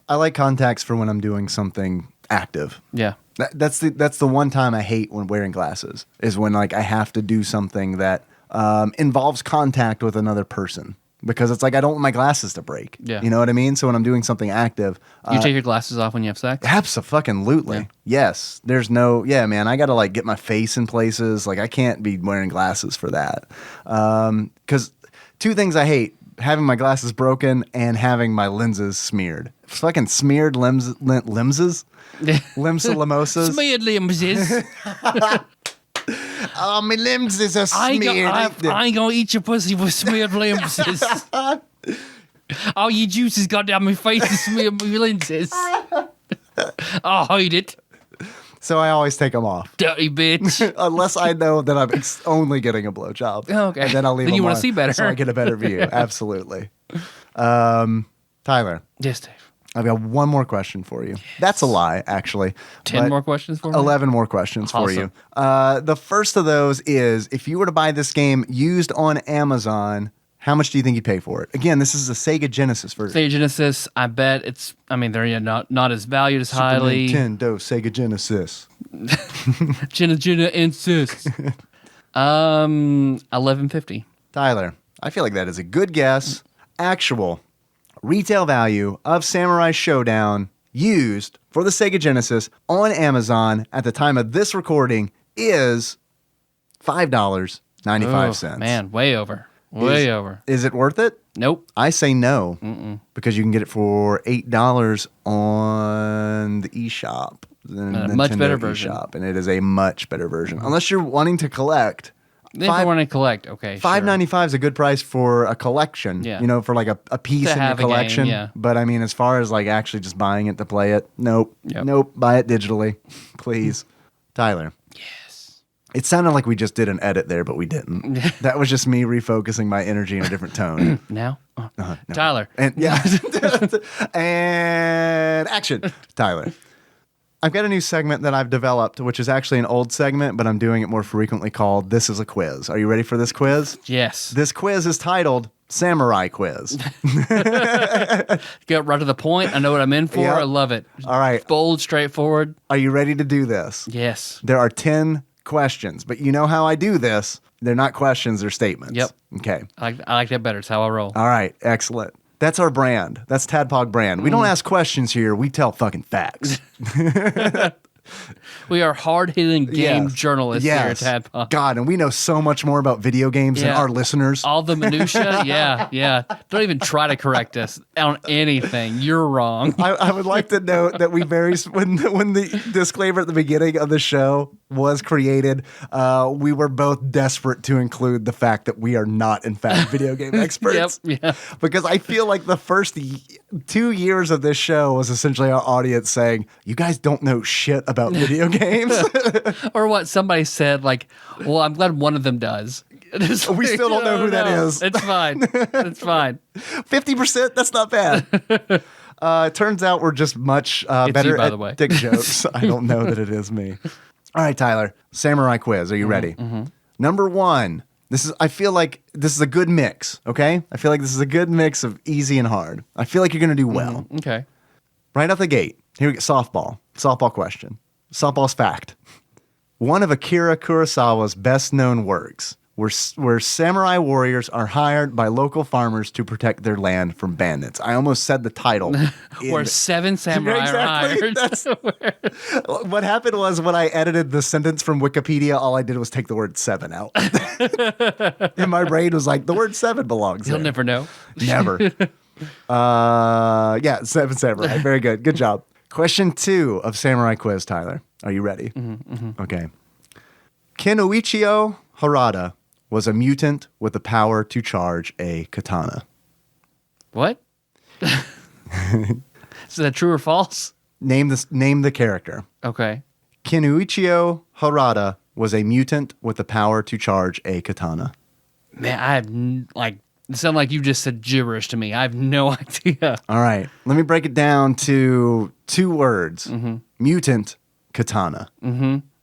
like contacts for when I'm doing something active. Yeah. That's the one time I hate when wearing glasses is when like I have to do something that involves contact with another person. Because it's like I don't want my glasses to break. Yeah. You know what I mean? So when I'm doing something active... You take your glasses off when you have sex? Abso-fucking-lutely. Yeah. Yes. There's no... Yeah, man, I got to like get my face in places. Like I can't be wearing glasses for that. Because 2 things I hate. Having my glasses broken and having my lenses smeared. Fucking smeared lenses? Limsa-limosas? Smeared lenses. Oh, my lenses are smeared. I ain't gonna eat your pussy with smeared lenses. All your juices got down my face and smeared my lenses. I'll hide it. So I always take them off. Dirty bitch. Unless I know that I'm only getting a blowjob. Okay. And then I'll leave them Then you want on to see better. so I get a better view. Absolutely. Tyler. Yes, Dave. I've got one more question for you. Yes. That's a lie, actually. 10 more questions for me? 11 more questions for you. The first of those is, if you were to buy this game used on Amazon, how much do you think you'd pay for it? Again, this is a Sega Genesis version. Sega Genesis, I bet it's, they're not as valued as Super highly. Nintendo, Sega Genesis. Jenna insists. $11.50. Tyler, I feel like that is a good guess. Actual retail value of Samurai Shodown used for the Sega Genesis on Amazon at the time of this recording is $5.95. Oh, man, way over. Way over. Is it worth it? Nope. I say no, because you can get it for $8 on the eShop. A much better version. eShop, and it is a much better version. Unless you're wanting to collect. If I want to collect, okay, $5.95 is a good price for a collection. Yeah. You know, for like a piece To in your have a collection. game, yeah. But I mean, as far as like actually just buying it to play it, nope. Yep. Nope. Buy it digitally, please. Tyler. Yes. It sounded like we just did an edit there, but we didn't. That was just me refocusing my energy in a different tone. Now? No. Tyler. And yeah. And action. Tyler. I've got a new segment that I've developed, which is actually an old segment, but I'm doing it more frequently, called This is a Quiz. Are you ready for this quiz? Yes. This quiz is titled Samurai Quiz. Get right to the point. I know what I'm in for. Yep. I love it. All right. Bold, straightforward. Are you ready to do this? Yes. There are 10 questions, but you know how I do this. They're not questions, they're statements. Yep. Okay. I like that better. It's how I roll. All right. Excellent. That's our brand. That's TADPOG brand. We don't ask questions here. We tell fucking facts. We are hard-hitting game journalists here at TADPOG. God, and we know so much more about video games than our listeners. All the minutia, yeah. Don't even try to correct us on anything. You're wrong. I would like to note that we when the disclaimer at the beginning of the show was created, we were both desperate to include the fact that we are not, in fact, video game experts. Yep, yeah. Because I feel like the first 2 years of this show was essentially our audience saying, you guys don't know shit about video games. Or what somebody said, like, well, I'm glad one of them does. We still don't know who that is. It's fine. It's fine. 50%? That's not bad. It turns out we're just much better by at the way. dick jokes. I don't know that it is me. All right, Tyler. Samurai Quiz. Are you ready? Mm-hmm. Number 1. I feel like this is a good mix, okay? I feel like this is a good mix of easy and hard. I feel like you're going to do well. Okay. Right out the gate. Here we go. Softball. Softball question. Softball's fact. One of Akira Kurosawa's best-known works, where samurai warriors are hired by local farmers to protect their land from bandits. I almost said the title. Where 7 samurai are hired. What happened was, when I edited the sentence from Wikipedia, all I did was take the word 7 out. And my brain was like, the word 7 belongs there. You'll never know. Never. 7 samurai. Very good. Good job. Question 2 of Samurai Quiz, Tyler. Are you ready? Okay. Kenoichiro Harada was a mutant with the power to charge a katana. What? Is that true or false? Name the character. Okay. Kenoichiro Harada was a mutant with the power to charge a katana. Man, I have it sounded like you just said gibberish to me. I have no idea. All right. Let me break it down to 2 words. Mutant, katana.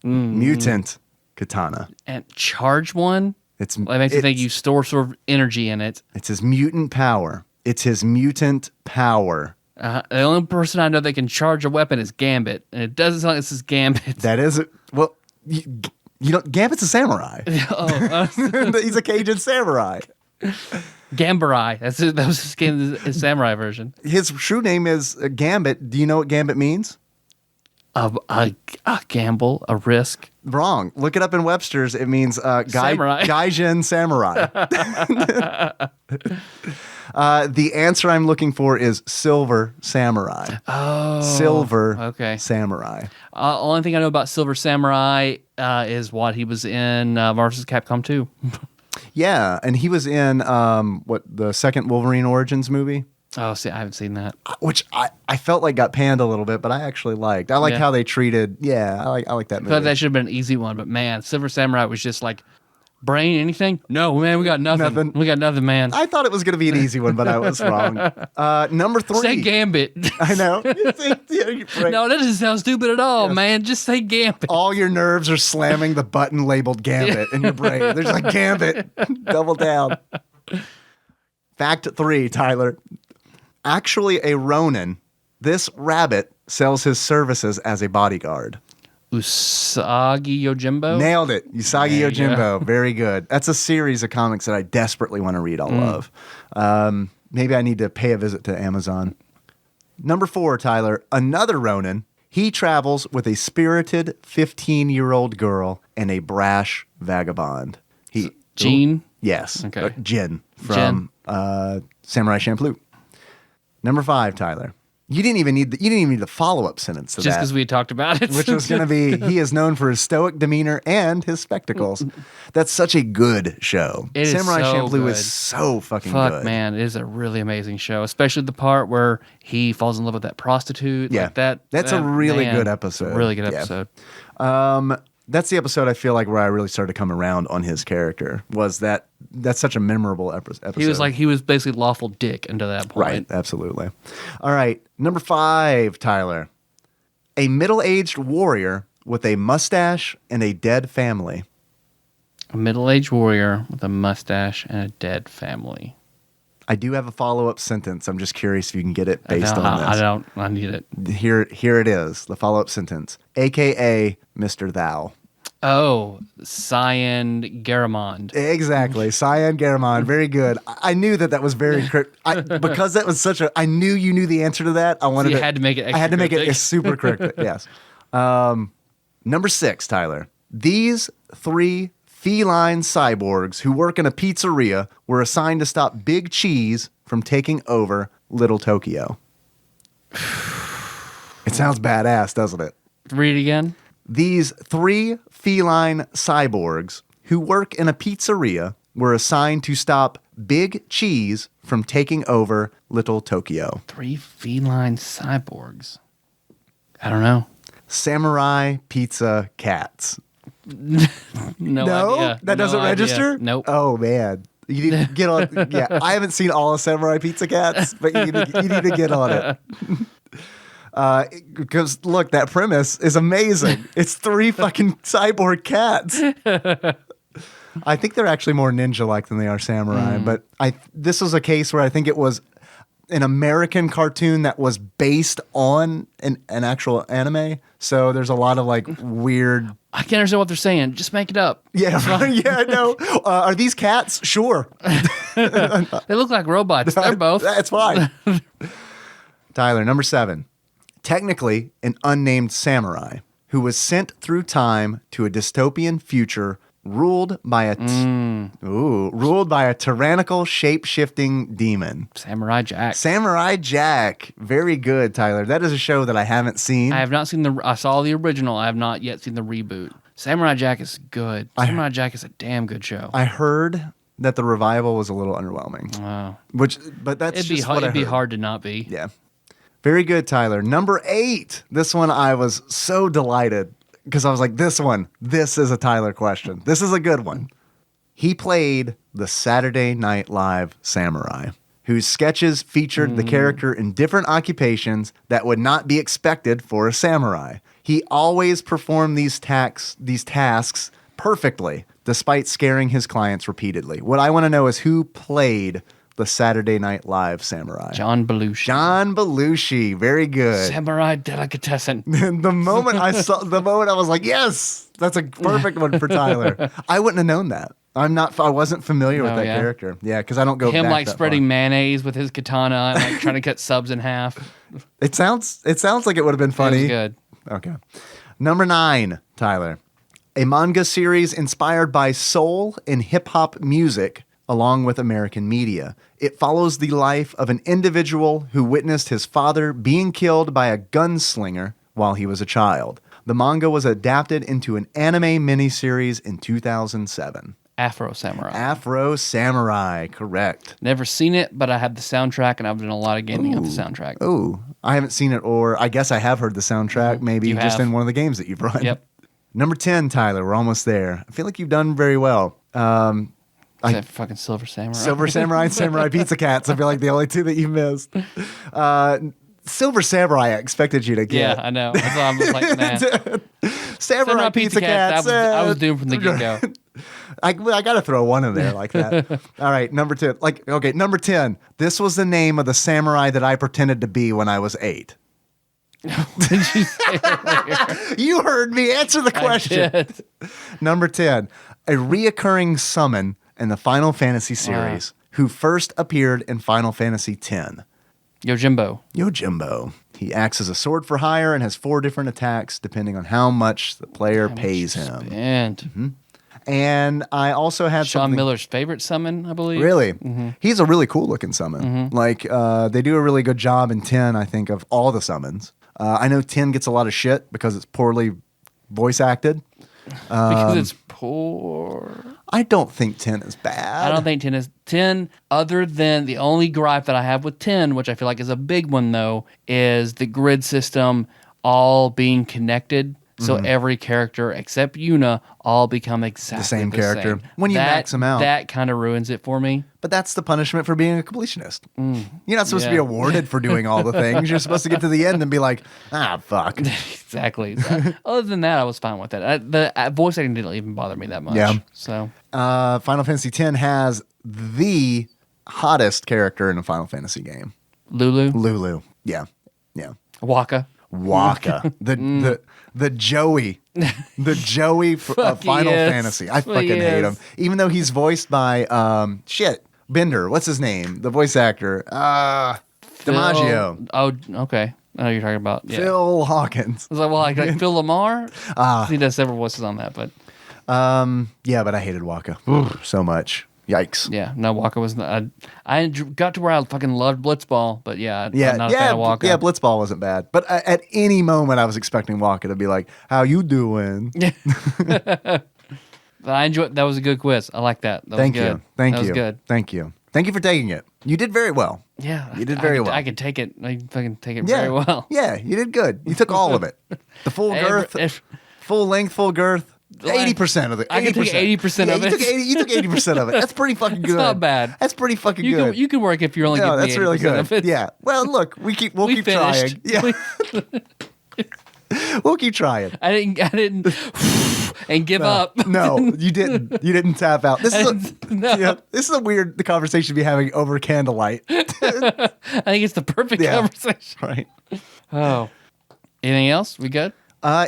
Mutant, katana. And charge one? It makes you think you store sort of energy in it. It's his mutant power. It's his mutant power. The only person I know that can charge a weapon is Gambit. And it doesn't sound like this is Gambit. That is it. Well, you know, Gambit's a samurai. He's a Cajun samurai. Gambarai. That was his samurai version. His true name is Gambit. Do you know what Gambit means? A gamble, a risk. Wrong. Look it up in Webster's. It means samurai. Gaijin samurai. The answer I'm looking for is Silver Samurai. Oh. Silver Samurai. Only thing I know about Silver Samurai is what he was in Marvel vs. Capcom 2. Yeah, and he was in the second Wolverine Origins movie. Oh, see, I haven't seen that. Which I felt like got panned a little bit, but I actually liked. I liked how they treated. Yeah, I like that movie. I thought that should have been an easy one, but man, Silver Samurai was just like, brain, anything? No, man, we got nothing. We got nothing, man. I thought it was going to be an easy one, but I was wrong. Number 3. Say Gambit. I know. No, that doesn't sound stupid at all, man. Just say Gambit. All your nerves are slamming the button labeled Gambit in your brain. There's like Gambit. Double down. Fact 3, Tyler. Actually a Ronin, this rabbit sells his services as a bodyguard. Usagi Yojimbo? Nailed it. Usagi Yojimbo. Very good. That's a series of comics that I desperately want to read all of. Maybe I need to pay a visit to Amazon. Number 4, Tyler. Another Ronin. He travels with a spirited 15-year-old girl and a brash vagabond. Jin? Yes. Okay. Jin from Samurai Champloo. Number 5, Tyler. You didn't even need the follow-up sentence to that. Just because we had talked about it. Which was going to be, he is known for his stoic demeanor and his spectacles. That's such a good show. Samurai Champloo is so fucking good. Fuck, man. It is a really amazing show. Especially the part where he falls in love with that prostitute. Yeah. Like that's a really good episode. Really good episode. That's the episode I feel like where I really started to come around on his character. That's such a memorable episode. He was basically lawful dick until that point. Right, absolutely. All right, number 5, Tyler. A middle-aged warrior with a mustache and a dead family. A middle-aged warrior with a mustache and a dead family. I do have a follow-up sentence. I'm just curious if you can get it based on this. I need it. Here it is, the follow-up sentence. AKA Mr. Thou. Oh, Cyan Garamond. Exactly. Cyan Garamond. Very good. I knew that was very because that was I knew you knew the answer to that. I wanted had to make it extra I had to make cryptic. it super cryptic. Yes. Number 6, Tyler. These 3 feline cyborgs who work in a pizzeria were assigned to stop Big Cheese from taking over Little Tokyo. It sounds badass, doesn't it? Read it again. These 3 feline cyborgs who work in a pizzeria were assigned to stop Big Cheese from taking over Little Tokyo. 3 feline cyborgs. I don't know. Samurai Pizza Cats. No idea. That doesn't register? Idea. Nope. Oh, man. You need to get on. Yeah, I haven't seen all of Samurai Pizza Cats, but you need to get on it. Because look, that premise is amazing. It's 3 fucking cyborg cats. I think they're actually more ninja-like than they are samurai. But this was a case where I think it was an American cartoon that was based on an actual anime. So there's a lot of like weird. I can't understand what they're saying. Just make it up. Yeah, right. Yeah, no. Are these cats? Sure. They look like robots. They're both. That's fine. Tyler, number 7. Technically an unnamed samurai who was sent through time to a dystopian future ruled by a tyrannical shape-shifting demon. Samurai Jack. Samurai Jack. Very good, Tyler. That is a show that I haven't seen. I have not seen I saw the original. I have not yet seen the reboot. Samurai Jack is good. Samurai Jack is a damn good show. I heard that the revival was a little underwhelming. Wow. But that's it'd be hard to not be. Yeah. Very good, Tyler. Number 8. This one I was so delighted because I was like, this is a Tyler question. This is a good one. He played the Saturday Night Live samurai, whose sketches featured the character in different occupations that would not be expected for a samurai. He always performed these tasks perfectly, despite scaring his clients repeatedly. What I want to know is who played the Saturday Night Live samurai. John Belushi. John Belushi. Very good. Samurai delicatessen. the moment I was like, yes, that's a perfect one for Tyler. I wouldn't have known that. I wasn't familiar with that character. Yeah, because I don't go him back like that spreading far. mayonnaise with his katana and like trying to cut subs in half. It sounds like it would have been funny. It was good. Okay. Number 9, Tyler. A manga series inspired by soul and hip-hop music along with American media. It follows the life of an individual who witnessed his father being killed by a gunslinger while he was a child. The manga was adapted into an anime miniseries in 2007. Afro Samurai. Afro Samurai, correct. Never seen it, but I have the soundtrack, and I've done a lot of gaming of the soundtrack. Oh, I haven't seen it, or I guess I have heard the soundtrack, maybe just in one of the games that you've run. Yep. Number 10, Tyler, we're almost there. I feel like you've done very well. That fucking Silver Samurai. Silver Samurai and Samurai Pizza Cats. I feel like the only 2 that you missed. Silver Samurai, I expected you to get. Yeah, I know. That's why I'm just like, nah. Samurai Pizza Cats. I was doomed from the get-go. I got to throw one in there like that. All right, number 10. Number 10. This was the name of the samurai that I pretended to be when I was 8. What did you say earlier? You heard me. Answer the question. I did. Number 10. A reoccurring summon in the Final Fantasy series who first appeared in Final Fantasy X. Yojimbo. He acts as a sword for hire and has 4 different attacks depending on how much the player pays him. Mm-hmm. And I also had Sean Miller's favorite summon, I believe. Really? Mm-hmm. He's a really cool looking summon. Mm-hmm. Like, they do a really good job in 10, I think, of all the summons. I know 10 gets a lot of shit because it's poorly voice acted. Because it's poor. I don't think 10 is bad. I don't think 10 is 10, other than the only gripe that I have with 10, which I feel like is a big one, though, is the grid system all being connected. So every character except Yuna all become exactly the same character. When you max them out. That kind of ruins it for me. But that's the punishment for being a completionist. You're not supposed to be awarded for doing all the things. You're supposed to get to the end and be like, fuck. Exactly. Other than that, I was fine with it. The voice acting didn't even bother me that much. Yeah. So Final Fantasy X has the hottest character in a Final Fantasy game. Lulu. Yeah. Waka. The Joey. The Joey of Final Fantasy. I fucking hate him. Even though he's voiced by Bender. What's his name? The voice actor. DiMaggio. Oh, okay. I know who you're talking about. Yeah. Phil Hawkins. I was like Phil Lamar? He does several voices on that, but but I hated Waka so much. Yikes. Yeah, no, Waka was not. I got to where I fucking loved Blitzball, but I'm not a fan of Waka. Yeah, Blitzball wasn't bad. But at any moment, I was expecting Waka to be like, "How you doing?" I enjoyed. That was a good quiz. I like that. Thank you. That was good. Thank you. Thank you for taking it. You did very well. Yeah, you did very well. I could take it. I fucking take it very well. Yeah, you did good. You took all of it. The full girth, full length, full girth. 80% of it. I can take 80% of it. You took 80% of it. That's pretty fucking good. It's not bad. That's pretty fucking good. You can work if you're only getting 80% really good. of it. Yeah. Well, look, we'll keep trying. Yeah. We'll keep trying. I didn't and give up. No, you didn't. You didn't tap out. This is a weird conversation to be having over candlelight. I think it's the perfect conversation. Right. Oh. Anything else? We good? I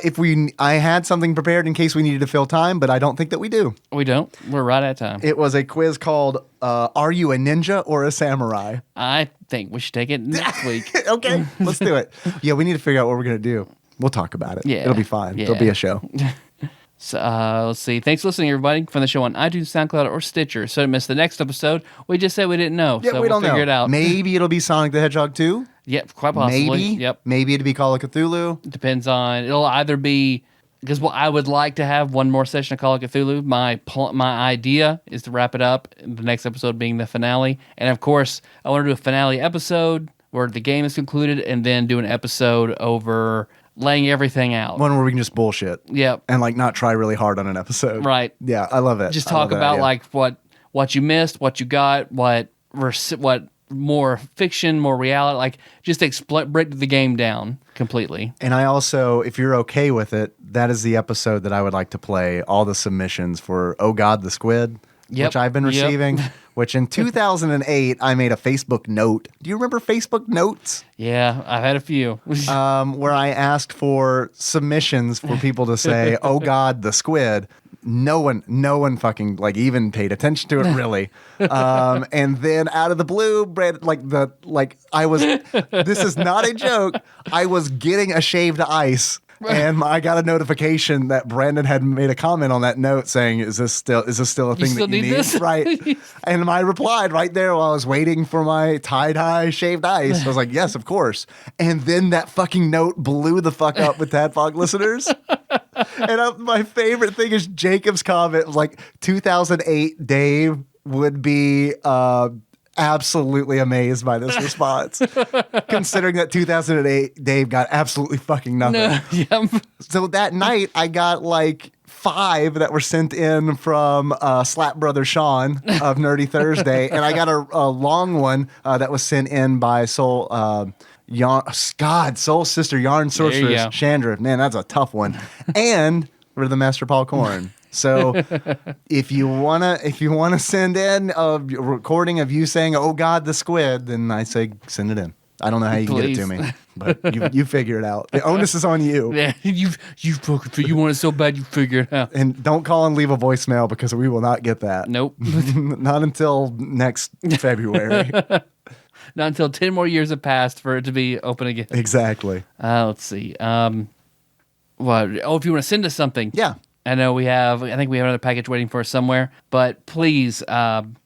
had something prepared in case we needed to fill time, but I don't think that we do. We don't. We're right at time. It was a quiz called "Are you a ninja or a samurai?" I think we should take it next week. Okay, let's do it. Yeah, we need to figure out what we're gonna do. We'll talk about it. Yeah, it'll be fine. Yeah. There'll be a show. So let's see. Thanks for listening, everybody. Find the show on iTunes, SoundCloud, or Stitcher. So to miss the next episode, we just said we didn't know. Yeah, so we don't figure know. It out. Maybe it'll be Sonic the Hedgehog 2. Yep, quite possibly. Maybe. Yep. Maybe it'll be Call of Cthulhu. Depends on. It'll either be because I would like to have one more session of Call of Cthulhu. My idea is to wrap it up. The next episode being the finale, and of course, I want to do a finale episode where the game is concluded, and then do an episode over laying everything out. One where we can just bullshit. Yep. And not try really hard on an episode. Right. Yeah, I love it. Just talk about what you missed, what you got, what more fiction, more reality, just break the game down completely. And I also, if you're okay with it, that is the episode that I would like to play all the submissions for Oh God, the Squid, which I've been receiving. Which in 2008, I made a Facebook note. Do you remember Facebook notes? Yeah, I've had a few. Where I asked for submissions for people to say, "Oh God, the Squid." No one fucking even paid attention to it really. And then out of the blue, Brad, this is not a joke. I was getting a shaved ice. And I got a notification that Brandon had made a comment on that note saying, "Is this still a thing that you need?" This? Right. And I replied right there while I was waiting for my tie-dye shaved ice. I was like, "Yes, of course." And then that fucking note blew the fuck up with TADPOG listeners. And my favorite thing is Jacob's comment was 2008 Dave would be absolutely amazed by this response, considering that 2008 Dave got absolutely fucking nothing. So that night I got 5 that were sent in from Slap Brother Sean of Nerdy Thursday, and I got a long one that was sent in by Soul Sister Yarn Sorceress Chandra. Man, that's a tough one. And we're the Master Paul Corn. So if you wanna send in a recording of you saying "Oh God, the Squid," then I say send it in. I don't know how you can get it to me, but you figure it out. The onus is on you. Yeah, you want it so bad, you figure it out. And don't call and leave a voicemail because we will not get that. Nope. Not until next February. Not until 10 more years have passed for it to be open again. Exactly. Let's see. If you want to send us something. Yeah. I think we have another package waiting for us somewhere, but please send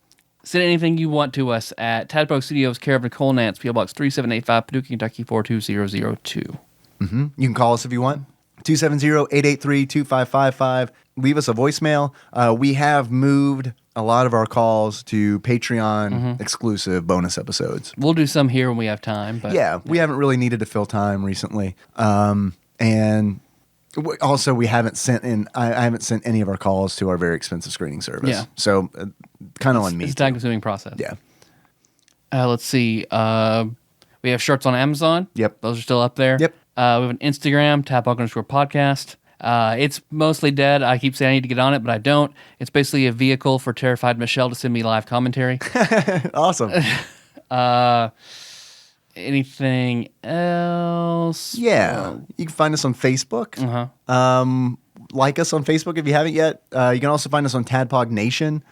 anything you want to us at TADPOG Studios, care of Nicole Nance, PO Box 3785, Paducah, Kentucky 42002. Mm-hmm. You can call us if you want. 270-883-2555. Leave us a voicemail. We have moved a lot of our calls to Patreon exclusive bonus episodes. We'll do some here when we have time. But we haven't really needed to fill time recently. And Also, we haven't sent in. I haven't sent any of our calls to our very expensive screening service. Yeah. So, kind of on me. It's a time-consuming process. Yeah. Let's see. We have shirts on Amazon. Yep. Those are still up there. Yep. We have an Instagram, TADPOG_podcast. It's mostly dead. I keep saying I need to get on it, but I don't. It's basically a vehicle for terrified Michelle to send me live commentary. Awesome. Anything else? Yeah. You can find us on Facebook. Like us on Facebook if you haven't yet. You can also find us on TADPOG Nation,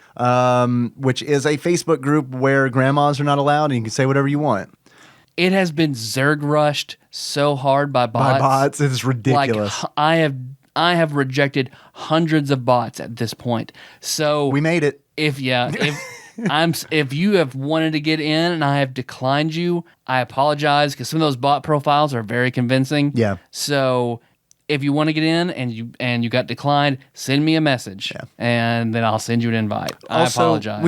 which is a Facebook group where grandmas are not allowed and you can say whatever you want. It has been Zerg rushed so hard by bots. By bots, it's ridiculous. Like, I have rejected hundreds of bots at this point. So we made it. If you have wanted to get in and I have declined you, I apologize because some of those bot profiles are very convincing. Yeah. So if you want to get in and you got declined, send me a message and then I'll send you an invite. Also, I apologize.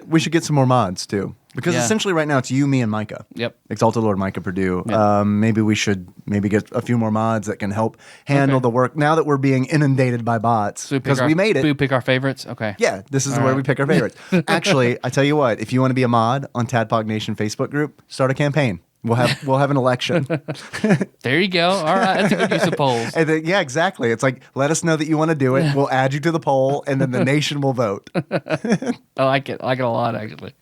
We should get some more mods too. Because essentially right now it's you, me, and Micah. Yep. Exalted Lord Micah Purdue. Yep. Maybe we should get a few more mods that can help handle the work now that we're being inundated by bots. Because we made it. We pick our favorites? Okay. Yeah, this is where we pick our favorites. Actually, I tell you what, if you want to be a mod on TADPOG Nation Facebook group, start a campaign. We'll have an election. There you go. All right. That's a good use of polls. And then, yeah, exactly. It's like, let us know that you want to do it. We'll add you to the poll, and then the nation will vote. I like it. I like it a lot, actually.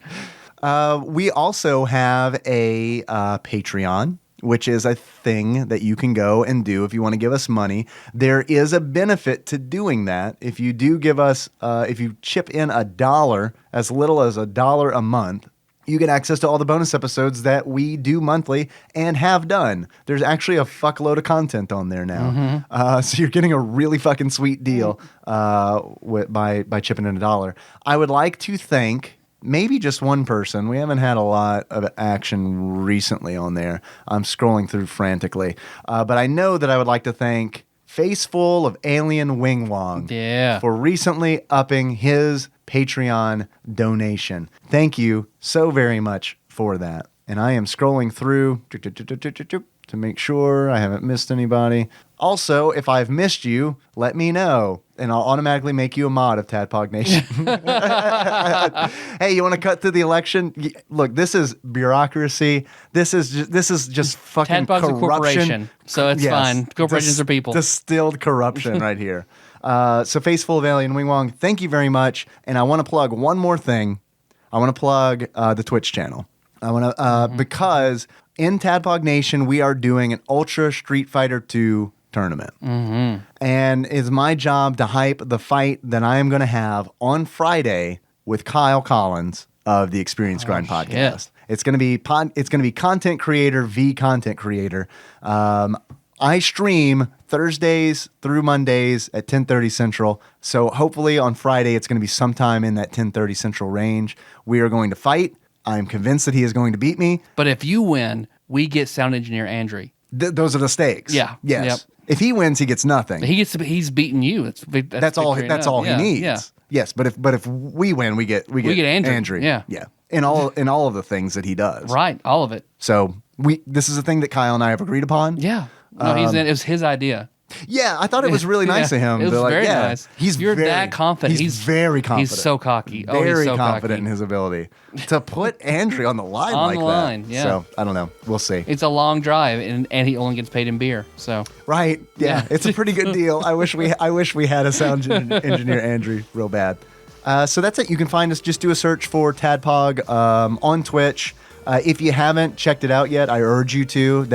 We also have a Patreon, which is a thing that you can go and do if you want to give us money. There is a benefit to doing that. If you do give us, if you chip in $1, as little as $1 a month, you get access to all the bonus episodes that we do monthly and have done. There's actually a fuckload of content on there now. So you're getting a really fucking sweet deal by chipping in $1. I would like to thank maybe just one person. We haven't had a lot of action recently on there. I'm scrolling through frantically. But I know that I would like to thank Faceful of Alien Wing Wong for recently upping his Patreon donation. Thank you so very much for that. And I am scrolling through to make sure I haven't missed anybody. Also, if I've missed you, let me know, and I'll automatically make you a mod of TADPOG Nation. Hey, you want to cut through the election? Look, this is bureaucracy. This is just fucking TADPOG's corruption. A corporation, so it's fine. Corporations are people. Distilled corruption right here. So Faceful of Alien Wing Wong, thank you very much. And I want to plug one more thing. I want to plug the Twitch channel. I want to because in TADPOG Nation we are doing an Ultra Street Fighter 2 tournament. And it's my job to hype the fight that I am going to have on Friday with Kyle Collins of the Experience Grind podcast. Shit. It's going to be content creator v content creator. I stream Thursdays through Mondays at 10:30 Central. So hopefully on Friday it's going to be sometime in that 10:30 Central range. We are going to fight. I'm convinced that he is going to beat me. But if you win, we get sound engineer Andrew. Those are the stakes. Yeah. Yes. Yep. If he wins, he gets nothing. He's beating you. That's all. That's all he needs. Yeah. Yes, but if we win, we get Andrew. Yeah. Yeah. In all of the things that he does. Right. All of it. So this is a thing that Kyle and I have agreed upon. Yeah. No, it was his idea. Yeah, I thought it was really nice of him. It was very nice. You're that confident. He's very confident. He's so cocky. Very he's so confident cocky. in his ability to put Andrew on the line on like the line, that. Yeah. So I don't know. We'll see. It's a long drive, and he only gets paid in beer. So right. Yeah. It's a pretty good deal. I wish we had a sound engineer Andrew real bad. So that's it. You can find us. Just do a search for TADPOG on Twitch. If you haven't checked it out yet, I urge you to.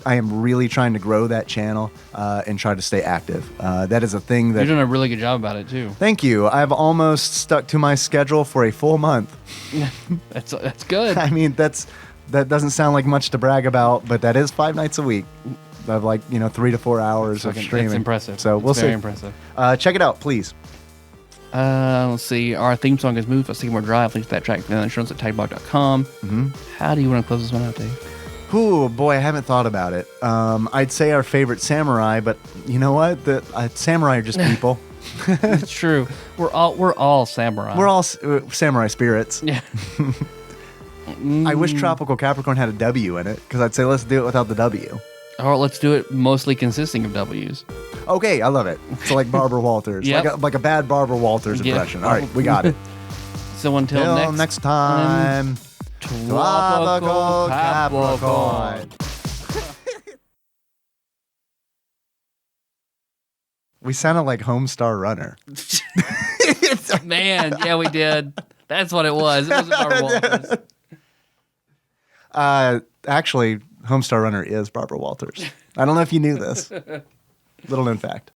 I am really trying to grow that channel and try to stay active. That is a thing that you're doing a really good job about it too. Thank you. I've almost stuck to my schedule for a full month. That's good. I mean, that doesn't sound like much to brag about, but that is 5 nights a week of 3 to 4 hours of streaming. It's impressive. So we'll see. Very impressive. Check it out, please. Let's see. Our theme song is Move. Let's take more drive. Links to that track in the show notes at tagblog.com. How do you want to close this one out, Dave? Ooh, boy, I haven't thought about it. I'd say our favorite samurai, but you know what? Samurai are just people. It's true. We're all samurai. We're all samurai spirits. Yeah. I wish Tropical Capricorn had a W in it, because I'd say let's do it without the W. Or let's do it mostly consisting of W's. Okay, I love it. So like Barbara Walters. Yep. Like a bad Barbara Walters impression. All right, we got it. So until next time, Tropical Capricorn. We sounded like Homestar Runner. Man, yeah, we did. That's what it was. It wasn't Barbara Walters. Actually, Homestar Runner is Barbara Walters. I don't know if you knew this. Little known fact.